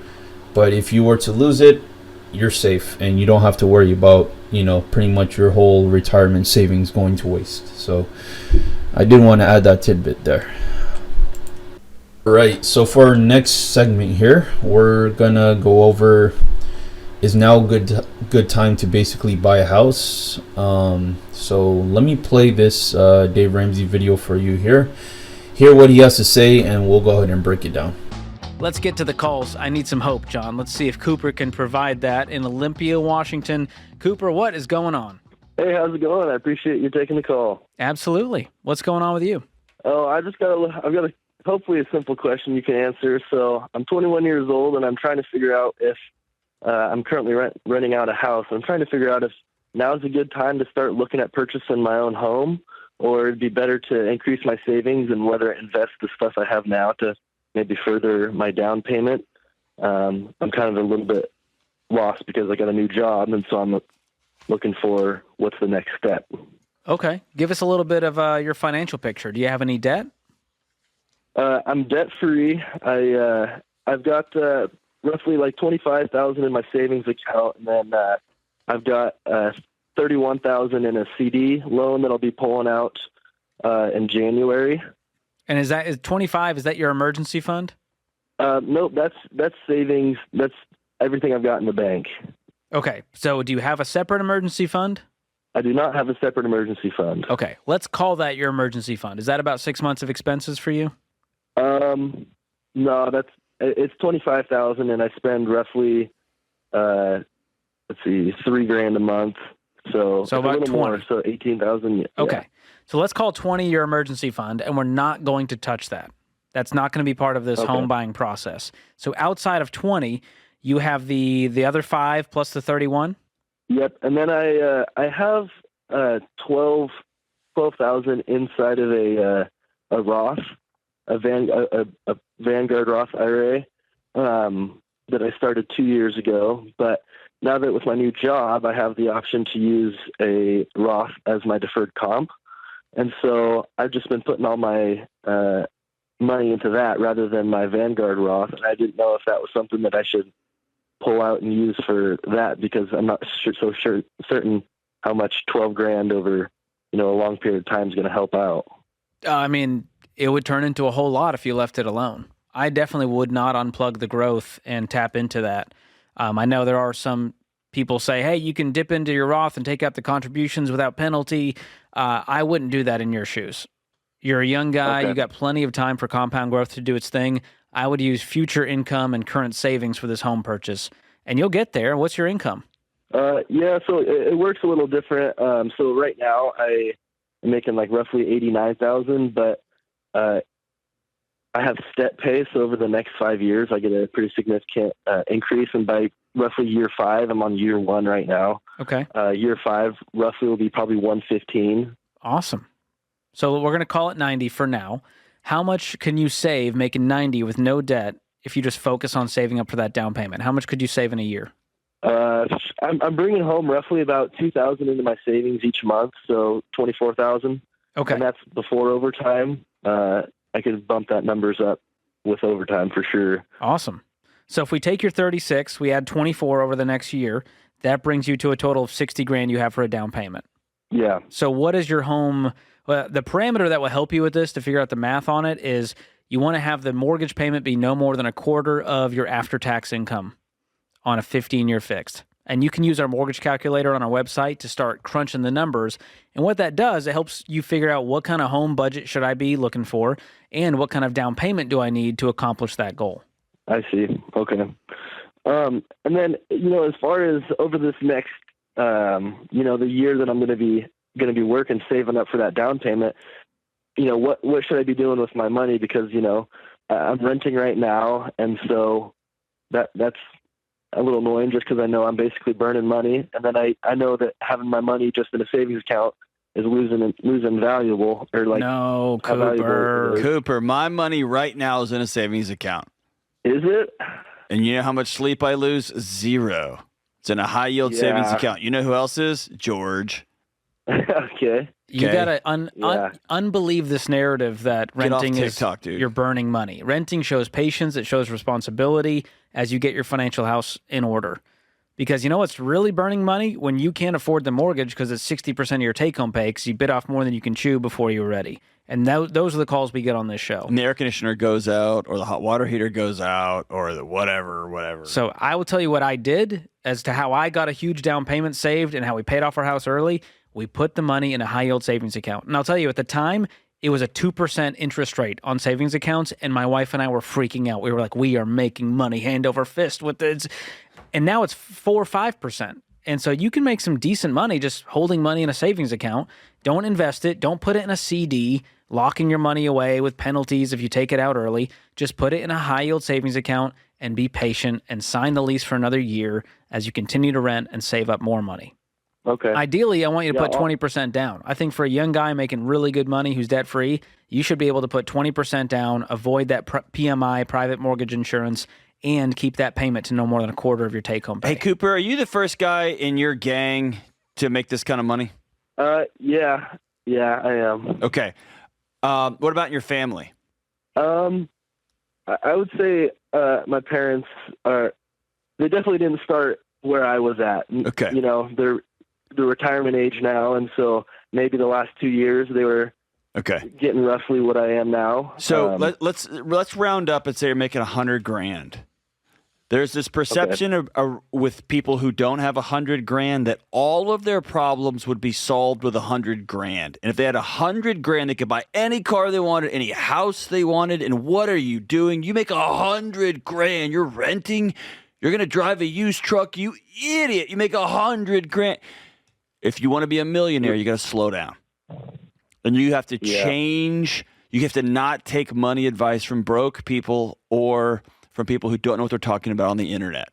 But if you were to lose it, you're safe and you don't have to worry about, pretty much your whole retirement savings going to waste. So I did want to add that tidbit there. Right, so for our next segment here, we're gonna go over, is now good time to basically buy a house. So let me play this Dave Ramsey video for you here. Hear what he has to say, and we'll go ahead and break it down. Let's get to the calls. I need some hope, John. Let's see if Cooper can provide that in Olympia, Washington. Cooper, what is going on? Hey, how's it going? I appreciate you taking the call. Absolutely. What's going on with you? Oh, I've got a hopefully a simple question you can answer. So I'm 21 years old, and I'm trying to figure out if I'm currently renting out a house. I'm trying to figure out if now is a good time to start looking at purchasing my own home, or it'd be better to increase my savings and whether invest the stuff I have now to maybe further my down payment. I'm kind of a little bit lost because I got a new job, and so I'm looking for what's the next step. Okay. Give us a little bit of your financial picture. Do you have any debt? I'm debt-free. I've got roughly like $25,000 in my savings account, and then I've got $31,000 in a CD loan that I'll be pulling out in January. And is 25? Is that your emergency fund? Nope, that's savings. That's everything I've got in the bank. Okay. So do you have a separate emergency fund? I do not have a separate emergency fund. Okay. Let's call that your emergency fund. Is that about 6 months of expenses for you? No, it's $25,000, and I spend roughly $3,000 a month. So about a little 20. more, so $18,000. Okay. Yeah. So let's call 20 your emergency fund, and we're not going to touch that. That's not going to be part of this home buying process. So outside of 20, you have the other 5 plus the 31? Yep. And then I have 12,000 inside of a Roth, a Vanguard Roth IRA that I started 2 years ago. But now that with my new job, I have the option to use a Roth as my deferred comp. And so I've just been putting all my money into that rather than my Vanguard Roth. And I didn't know if that was something that I should pull out and use for that, because I'm not certain how much $12,000 over a long period of time is going to help out. I mean, it would turn into a whole lot if you left it alone. I definitely would not unplug the growth and tap into that. I know there are some people say, hey, you can dip into your Roth and take out the contributions without penalty. I wouldn't do that in your shoes. You're a young guy. You got plenty of time for compound growth to do its thing. I would use future income and current savings for this home purchase, and you'll get there. What's your income? Yeah, so it works a little different. So right now I am making like roughly $89,000, but I have step pay. So over the next 5 years, I get a pretty significant increase. And by roughly year 5, I'm on year 1 right now. Okay. Year 5 roughly will be probably 115. Awesome. So we're going to call it 90 for now. How much can you save making 90 with no debt if you just focus on saving up for that down payment? How much could you save in a year? I'm bringing home roughly about $2,000 into my savings each month, so $24,000. Okay. And that's before overtime. I could bump that numbers up with overtime for sure. Awesome. So if we take your 36, we add 24 over the next year, that brings you to a total of $60,000 you have for a down payment. Yeah. So what is your home? Well, the parameter that will help you with this to figure out the math on it is you want to have the mortgage payment be no more than a quarter of your after-tax income on a 15-year fixed. And you can use our mortgage calculator on our website to start crunching the numbers. And what that does, it helps you figure out what kind of home budget should I be looking for and what kind of down payment do I need to accomplish that goal. I see. Okay. And then, as far as over this next, the year that I'm going to be working, saving up for that down payment, what should I be doing with my money? Because, I'm renting right now. And so that's a little annoying just because I know I'm basically burning money. And then I know that having my money just in a savings account is losing valuable, or like No, how valuable Cooper. it is. Cooper, my money right now is in a savings account. Is it? And you know how much sleep I lose? 0. It's in a high yield savings account. You know who else is? George. Okay. You Okay. gotta unbelieve this narrative that Get off renting TikTok, is dude. you're burning money. Renting shows patience. It shows responsibility as you get your financial house in order. Because you know what's really burning money? When you can't afford the mortgage because it's 60% of your take-home pay because you bit off more than you can chew before you're ready. And those are the calls we get on this show. And the air conditioner goes out, or the hot water heater goes out, or the whatever. So I will tell you what I did as to how I got a huge down payment saved and how we paid off our house early. We put the money in a high-yield savings account. And I'll tell you, at the time, it was a 2% interest rate on savings accounts, and my wife and I were freaking out. We were like, we are making money hand over fist with this. And now it's 4 or 5%. And so you can make some decent money just holding money in a savings account. Don't invest it. Don't put it in a CD, locking your money away with penalties if you take it out early. Just put it in a high-yield savings account and be patient and sign the lease for another year as you continue to rent and save up more money. Okay. Ideally, I want you to put Yeah, 20% down. I think for a young guy making really good money who's debt-free, you should be able to put 20% down, avoid that PMI, private mortgage insurance, and keep that payment to no more than a quarter of your take-home pay. Hey, Cooper, are you the first guy in your gang to make this kind of money? Yeah, I am. Okay. What about your family? I would say my parents they definitely didn't start where I was at. Okay. You know, they're retirement age now, and so maybe the last 2 years they were getting roughly what I am now. So let's round up and say you're making $100,000. There's this perception with people who don't have $100,000 that all of their problems would be solved with $100,000. And if they had $100,000, they could buy any car they wanted, any house they wanted. And what are you doing? You make $100,000. You're renting. You're going to drive a used truck. You idiot. You make $100,000. If you want to be a millionaire, you got to slow down. And you have to change. You have to not take money advice from broke people or from people who don't know what they're talking about on the internet.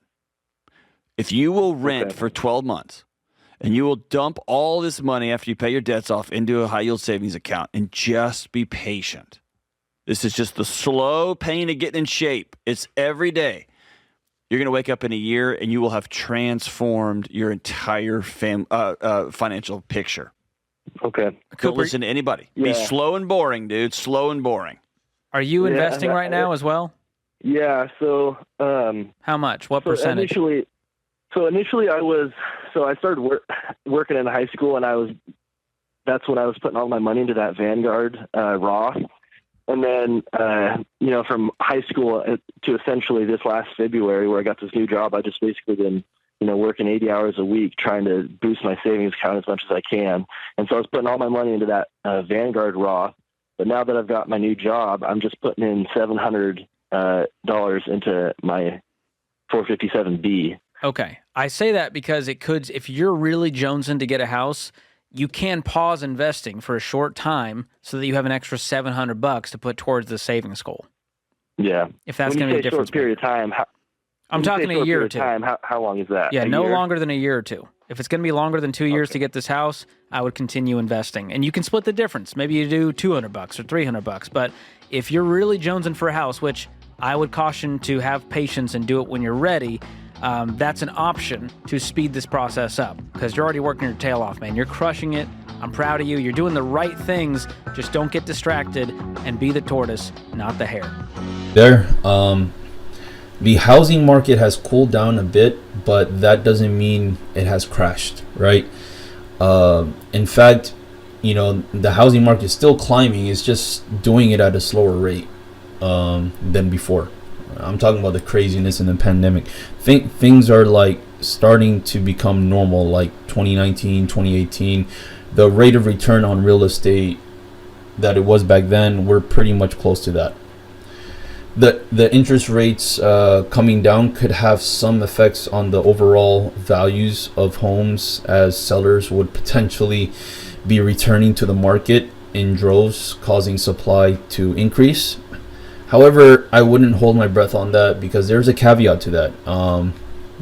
If you will rent for 12 months and you will dump all this money after you pay your debts off into a high yield savings account and just be patient. This is just the slow pain of getting in shape. It's every day. You're going to wake up in a year and you will have transformed your entire financial picture. Okay. Don't listen to anybody. Yeah. Be slow and boring, dude. Slow and boring. Are you investing right now as well? Yeah. So how much? What percentage? Initially I started working in high school, and that's when I was putting all my money into that Vanguard Roth. And then, from high school to essentially this last February where I got this new job, I just basically been, working 80 hours a week trying to boost my savings account as much as I can. And so I was putting all my money into that Vanguard Roth. But now that I've got my new job, I'm just putting in $700 into my 457B. Okay. I say that because if you're really jonesing to get a house, you can pause investing for a short time so that you have an extra $700 to put towards the savings goal. Yeah. If that's going to be a difference. Short period of time. I'm talking a year or two. How long is that? Yeah, no longer than a year or two. If it's going to be longer than 2 years to get this house, I would continue investing. And you can split the difference. Maybe you do $200 or $300. But if you're really jonesing for a house, which I would caution to have patience and do it when you're ready, that's an option to speed this process up because you're already working your tail off, man. You're crushing it. I'm proud of you. You're doing the right things. Just don't get distracted and be the tortoise, not the hare. The housing market has cooled down a bit, but that doesn't mean it has crashed, right? In fact, the housing market is still climbing. It's just doing it at a slower rate than before. I'm talking about the craziness in the pandemic. Things are like starting to become normal, like 2019, 2018. The rate of return on real estate that it was back then, we're pretty much close to that. The interest rates coming down could have some effects on the overall values of homes, as sellers would potentially be returning to the market in droves, causing supply to increase. However, I wouldn't hold my breath on that because there's a caveat to that.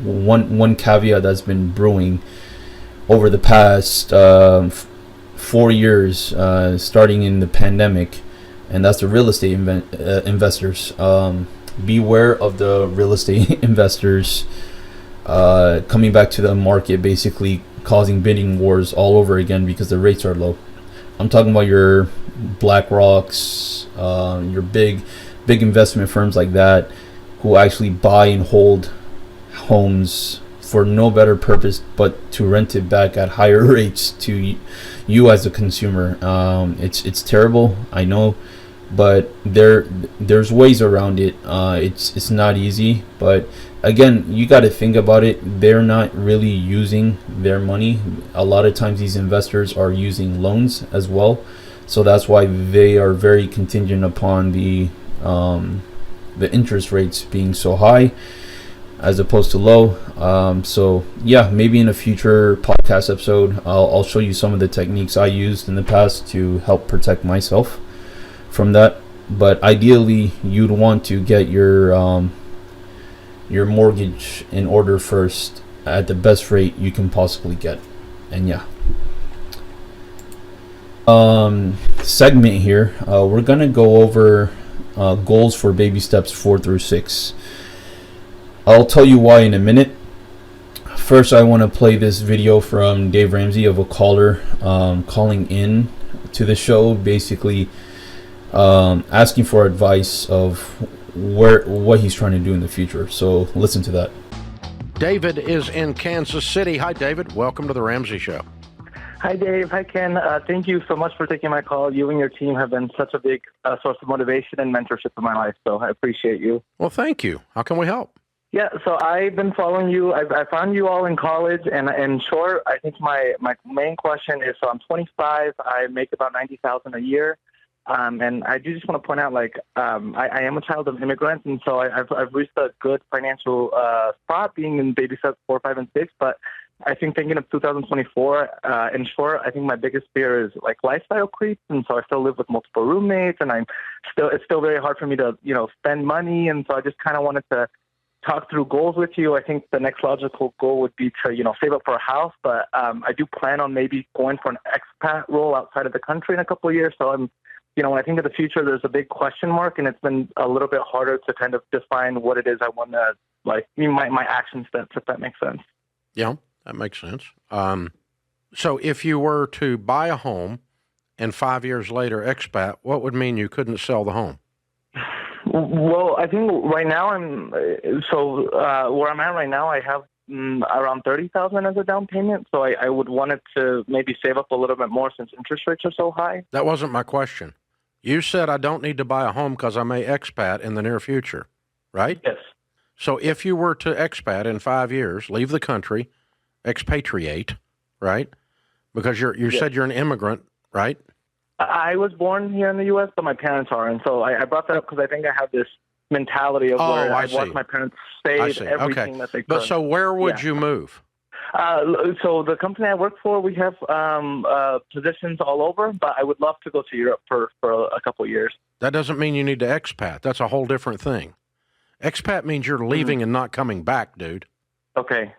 one caveat that's been brewing over the past 4 years, starting in the pandemic, and that's the real estate investors. Beware of the real estate investors coming back to the market, basically causing bidding wars all over again because the rates are low. I'm talking about your BlackRocks, your big investment firms like that, who actually buy and hold homes for no better purpose but to rent it back at higher rates to you as a consumer. It's terrible, I know, but there's ways around it. It's not easy, but again, you got to think about it. They're not really using their money. A lot of times these investors are using loans as well, so that's why they are very contingent upon the interest rates being so high as opposed to low. So yeah, maybe in a future podcast episode, I'll show you some of the techniques I used in the past to help protect myself from that. But ideally, you'd want to get your mortgage in order first at the best rate you can possibly get. And yeah, segment here, we're gonna go over goals for baby steps 4 through 6. I'll tell you why in a minute. First, I want to play this video from Dave Ramsey of a caller calling in to the show, basically asking for advice of what he's trying to do in the future. So listen to that. David is in Kansas City. Hi, David. Welcome to the Ramsey Show. Hi, Dave. Hi, Ken. Thank you so much for taking my call. You and your team have been such a big source of motivation and mentorship in my life, so I appreciate you. Well, thank you. How can we help? Yeah, so I've been following you. I found you all in college, and in short, I think my main question is, so I'm 25. I make about $90,000 a year, and I do just want to point out, like, I am a child of immigrants, and so I've reached a good financial spot being in baby steps 4, 5, and 6, but I think thinking of 2024, in short, I think my biggest fear is like lifestyle creep, and so I still live with multiple roommates, and it's still very hard for me to spend money, and so I just kind of wanted to talk through goals with you. I think the next logical goal would be to save up for a house, but I do plan on maybe going for an expat role outside of the country in a couple of years. So I'm when I think of the future, there's a big question mark, and it's been a little bit harder to kind of define what it is I want to my action steps, if that makes sense. Yeah. That makes sense. So if you were to buy a home and 5 years later expat, what would mean you couldn't sell the home? Well, I think right now where I'm at right now, I have around $30,000 as a down payment. So I would want it to maybe save up a little bit more since interest rates are so high. That wasn't my question. You said I don't need to buy a home because I may expat in the near future, right? Yes. So if you were to expat in 5 years, leave the country, expatriate, right? Because you said you're an immigrant, right? I was born here in the U.S., but my parents are, and so I brought that up because I think I have this mentality of where I watch my parents save everything that they could. But so where would you move? So the company I work for, we have positions all over, but I would love to go to Europe for a couple of years. That doesn't mean you need to expat. That's a whole different thing. Expat means you're leaving and not coming back, dude. Okay.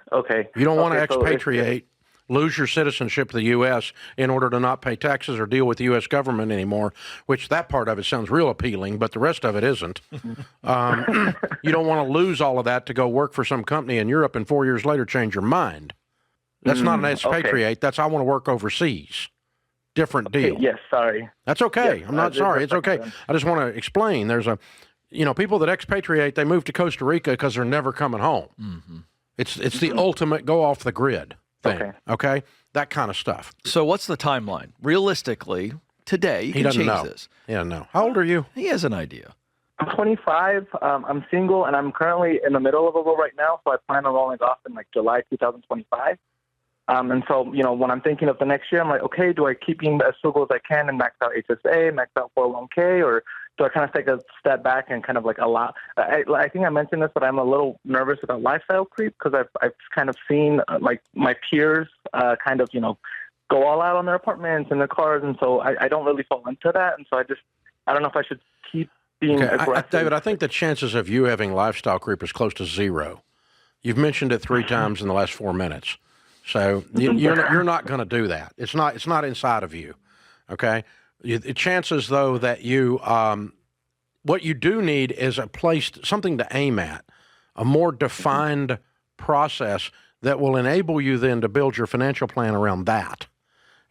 You don't want to expatriate, lose your citizenship to the U.S. in order to not pay taxes or deal with the U.S. government anymore, which that part of it sounds real appealing, but the rest of it isn't. You don't want to lose all of that to go work for some company in Europe and 4 years later change your mind. That's not an expatriate. Okay. That's I want to work overseas. Different deal. Yes, sorry. That's okay. Yes, I'm not sorry. It's okay. I just want to explain. There's people that expatriate, they move to Costa Rica because they're never coming home. Mm-hmm. It's the ultimate go off the grid thing, okay? That kind of stuff. So what's the timeline? Realistically, today, you can change this. He doesn't know. How old are you? He has an idea. I'm 25. I'm single, and I'm currently in the middle of a role right now, so I plan on rolling off in July 2025. And so, when I'm thinking of the next year, I'm like, okay, do I keep being as frugal as I can and max out HSA, max out 401k, or do I kind of take a step back and kind of allow? I think I mentioned this, but I'm a little nervous about lifestyle creep because I've kind of seen my peers kind of go all out on their apartments and their cars, and so I don't really fall into that, and so I don't know if I should keep being aggressive. David, I think the chances of you having lifestyle creep is close to zero. You've mentioned it 3 times in the last 4 minutes. So you're not going to do that. It's not inside of you. Okay. The chances, though, that you what you do need is something to aim at, a more defined process that will enable you then to build your financial plan around that.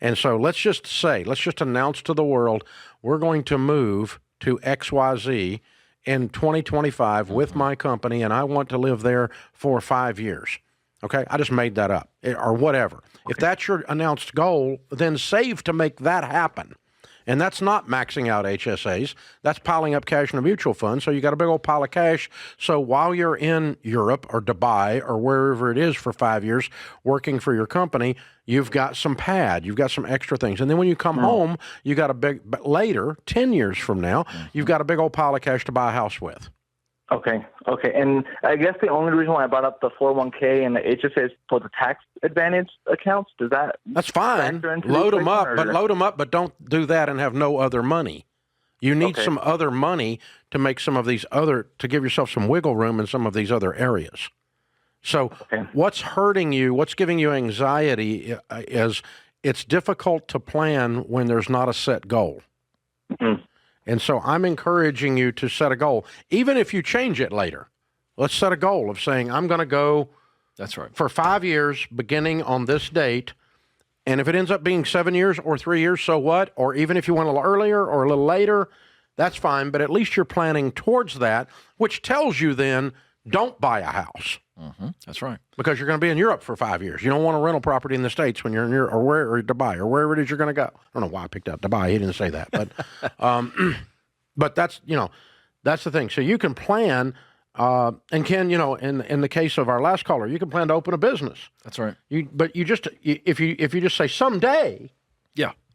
And so let's just announce to the world, we're going to move to XYZ in 2025 with my company, and I want to live there for 5 years. Okay, I just made that up, or whatever. Okay. If that's your announced goal, then save to make that happen. And that's not maxing out HSAs. That's piling up cash in a mutual fund. So you got a big old pile of cash. So while you're in Europe or Dubai or wherever it is for 5 years working for your company, you've got some pad, you've got some extra things. And then when you come home, you got later, 10 years from now, you've got a big old pile of cash to buy a house with. Okay. And I guess the only reason why I brought up the 401k and the HSA is for the tax advantage accounts. That's fine. Load them up, but don't do that and have no other money. You need some other money to make to give yourself some wiggle room in some of these other areas. So what's hurting you, what's giving you anxiety is it's difficult to plan when there's not a set goal. Mm-hmm. And so I'm encouraging you to set a goal, even if you change it later. Let's set a goal of saying, I'm going to go for 5 years beginning on this date. And if it ends up being 7 years or 3 years, so what? Or even if you went a little earlier or a little later, that's fine. But at least you're planning towards that, which tells you then don't buy a house. Mm-hmm. That's right. Because you're going to be in Europe for 5 years. You don't want a rental property in the States when you're in Europe or Dubai or wherever it is you're going to go. I don't know why I picked out Dubai. He didn't say that. But but that's the thing. So you can plan, and Ken, in the case of our last caller, you can plan to open a business. That's right. If you just say someday,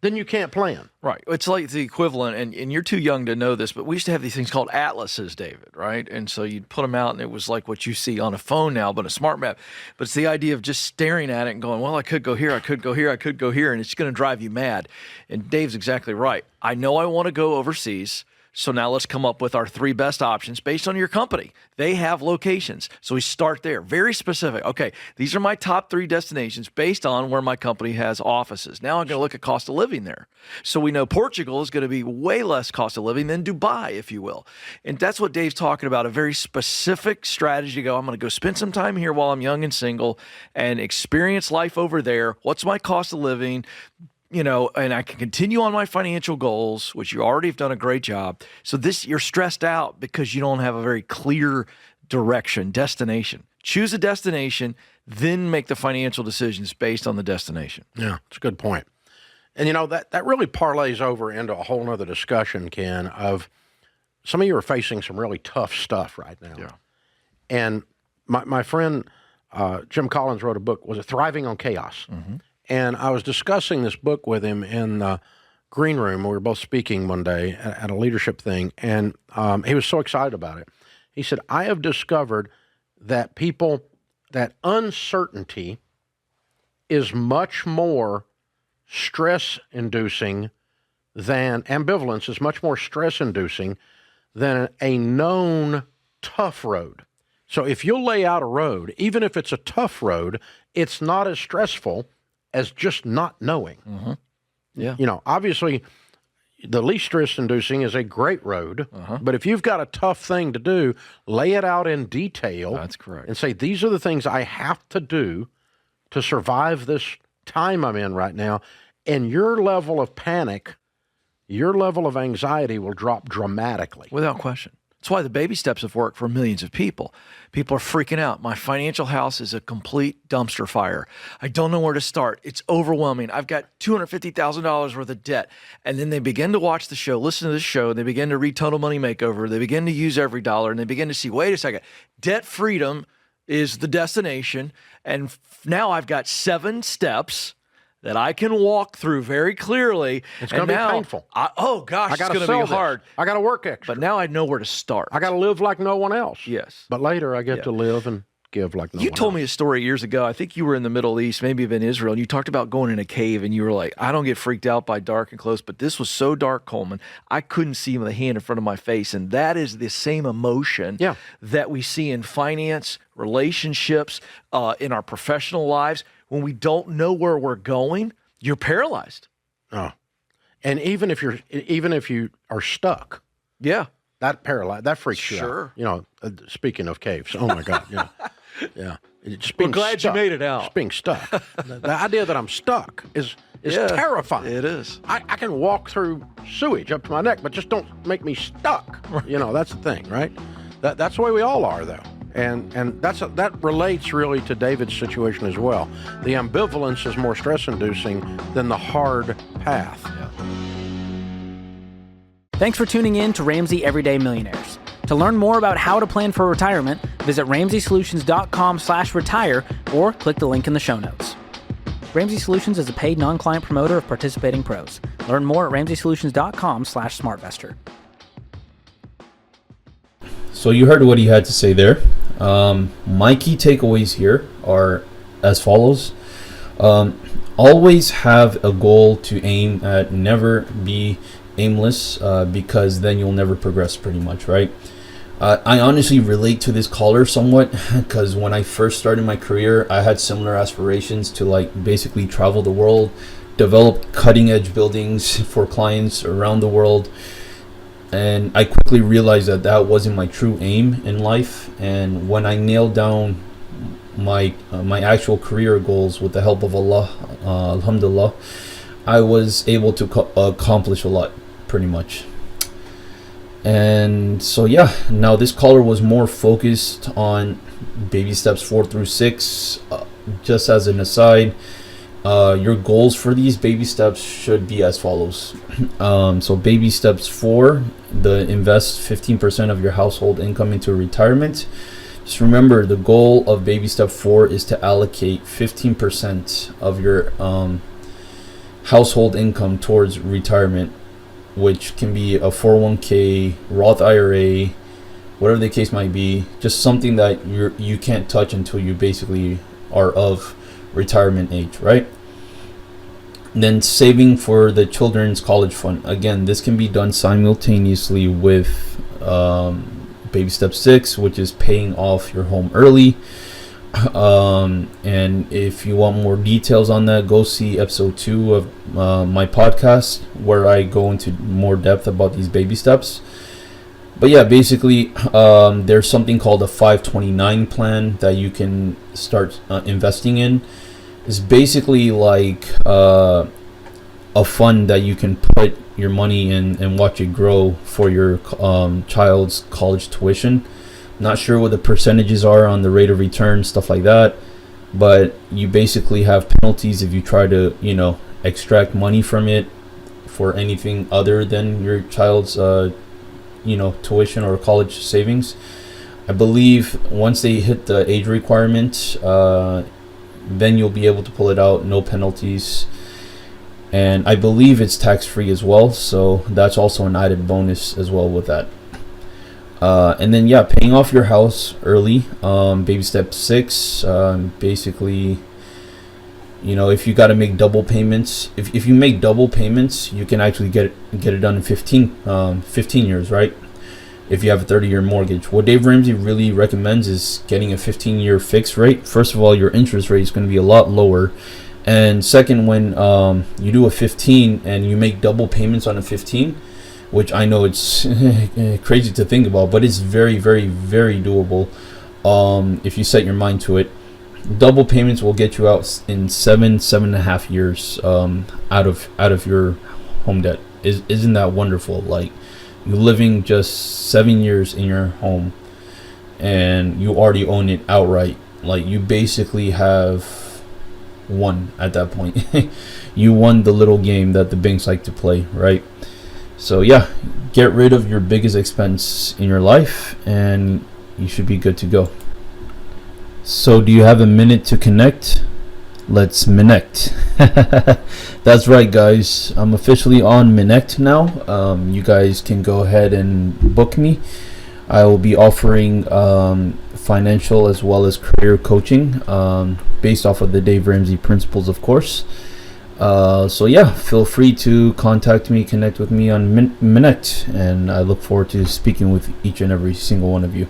then you can't plan. Right. It's like the equivalent, and you're too young to know this, but we used to have these things called atlases, David, right? And so you'd put them out, and it was like what you see on a phone now, but a smart map. But it's the idea of just staring at it and going, well, I could go here, I could go here, I could go here, and it's going to drive you mad. And Dave's exactly right. I know I want to go overseas. So now let's come up with our 3 best options based on your company. They have locations. So we start there. Very specific. Okay, these are my top 3 destinations based on where my company has offices. Now I'm going to look at cost of living there. So we know Portugal is going to be way less cost of living than Dubai, if you will. And that's what Dave's talking about, a very specific strategy to go, I'm going to go spend some time here while I'm young and single and experience life over there. What's my cost of living? And I can continue on my financial goals, which you already have done a great job. So you're stressed out because you don't have a very clear destination. Choose a destination, then make the financial decisions based on the destination. Yeah, it's a good point. And, that really parlays over into a whole other discussion, Ken, of some of you are facing some really tough stuff right now. Yeah. And my friend Jim Collins wrote a book, was it Thriving on Chaos? Mm-hmm. And I was discussing this book with him in the green room. We were both speaking one day at a leadership thing, and he was so excited about it. He said, I have discovered that uncertainty is much more stress-inducing than ambivalence is much more stress-inducing than a known tough road. So if you'll lay out a road, even if it's a tough road, it's not as stressful as just not knowing. Mm-hmm. Yeah. Obviously, the least stress-inducing is a great road, but if you've got a tough thing to do, lay it out in detail. That's correct. And say, these are the things I have to do to survive this time I'm in right now, and your level of panic, your level of anxiety will drop dramatically. Without question. That's why the baby steps have worked for millions of people. People are freaking out. My financial house is a complete dumpster fire. I don't know where to start. It's overwhelming. I've got $250,000 worth of debt. And then they begin to watch the show, listen to the show, and they begin to read Total Money Makeover. They begin to use every dollar, and they begin to see, wait a second, debt freedom is the destination. And now I've got 7 steps that I can walk through very clearly. It's going to be painful. It's going to be hard. I got to work extra. But now I know where to start. I got to live like no one else. Yes. But later I get to live and give like no You one told else. me a story years ago. I think you were in the Middle East, maybe even Israel, and you talked about going in a cave, and you were like, I don't get freaked out by dark and close, but this was so dark, Coleman, I couldn't see the hand in front of my face. And that is the same emotion that we see in finance, relationships, in our professional lives. When we don't know where we're going, you're paralyzed. Oh. And even if you are stuck. Yeah. That freaks you out. You know, speaking of caves. Oh my God. Yeah. Yeah. We're glad you made it out. Just being stuck. The idea that I'm stuck is terrifying. It is. I can walk through sewage up to my neck, but just don't make me stuck. You know, that's the thing, right? That's the way we all are, though. And that relates really to David's situation as well. The ambivalence is more stress-inducing than the hard path. Thanks for tuning in to Ramsey Everyday Millionaires. To learn more about how to plan for retirement, visit RamseySolutions.com/retire or click the link in the show notes. Ramsey Solutions is a paid non-client promoter of participating pros. Learn more at RamseySolutions.com/smartvestor. So you heard what he had to say there. My key takeaways here are as follows. Always have a goal to aim at, never be aimless, because then you'll never progress pretty much, right? I honestly relate to this caller somewhat because when I first started my career, I had similar aspirations to like basically travel the world, develop cutting edge buildings for clients around the world. And I quickly realized that that wasn't my true aim in life. And when I nailed down my actual career goals with the help of Allah, alhamdulillah, I was able to accomplish a lot, pretty much. And so yeah, now this caller was more focused on baby steps 4 through 6. Just as an aside, your goals for these baby steps should be as follows. So baby steps 4, invest 15% of your household income into retirement. Just remember, the goal of baby step 4 is to allocate 15% of your household income towards retirement, which can be a 401k, Roth IRA, whatever the case might be. Just something that you can't touch until you basically are of retirement age, right? And then saving for the children's college fund. Again, this can be done simultaneously with baby step 6, which is paying off your home early. And if you want more details on that, go see episode 2 of my podcast, where I go into more depth about these baby steps. But yeah, basically, there's something called a 529 plan that you can start investing in. It's basically like a fund that you can put your money in and watch it grow for your child's college tuition. Not sure what the percentages are on the rate of return, stuff like that, but you basically have penalties if you try to, extract money from it for anything other than your child's, tuition or college savings. I believe once they hit the age requirement, then you'll be able to pull it out, no penalties. And I believe it's tax-free as well, so that's also an added bonus as well with that. And then yeah, paying off your house early, baby step 6, basically, if you got to make double payments, if you make double payments, you can actually get it done in 15 years, right? If you have a 30-year mortgage. What Dave Ramsey really recommends is getting a 15-year fixed rate. First of all, your interest rate is going to be a lot lower. And second, when you do a 15 and you make double payments on a 15, which I know it's crazy to think about, but it's very, very, very doable if you set your mind to it. Double payments will get you out in 7.5 years out of your home debt. Isn't that wonderful? Like, you're living just 7 years in your home and you already own it outright. Like, you basically have won at that point. You won the little game that the banks like to play, right? So yeah, get rid of your biggest expense in your life and you should be good to go. So do you have a minute to connect? Let's Minect. That's right, guys. I'm officially on Minect now. You guys can go ahead and book me. I will be offering 5 financial as well as career coaching, based off of the Dave Ramsey principles, of course. So yeah, feel free to contact me, connect with me on Minute, and I look forward to speaking with each and every single one of you.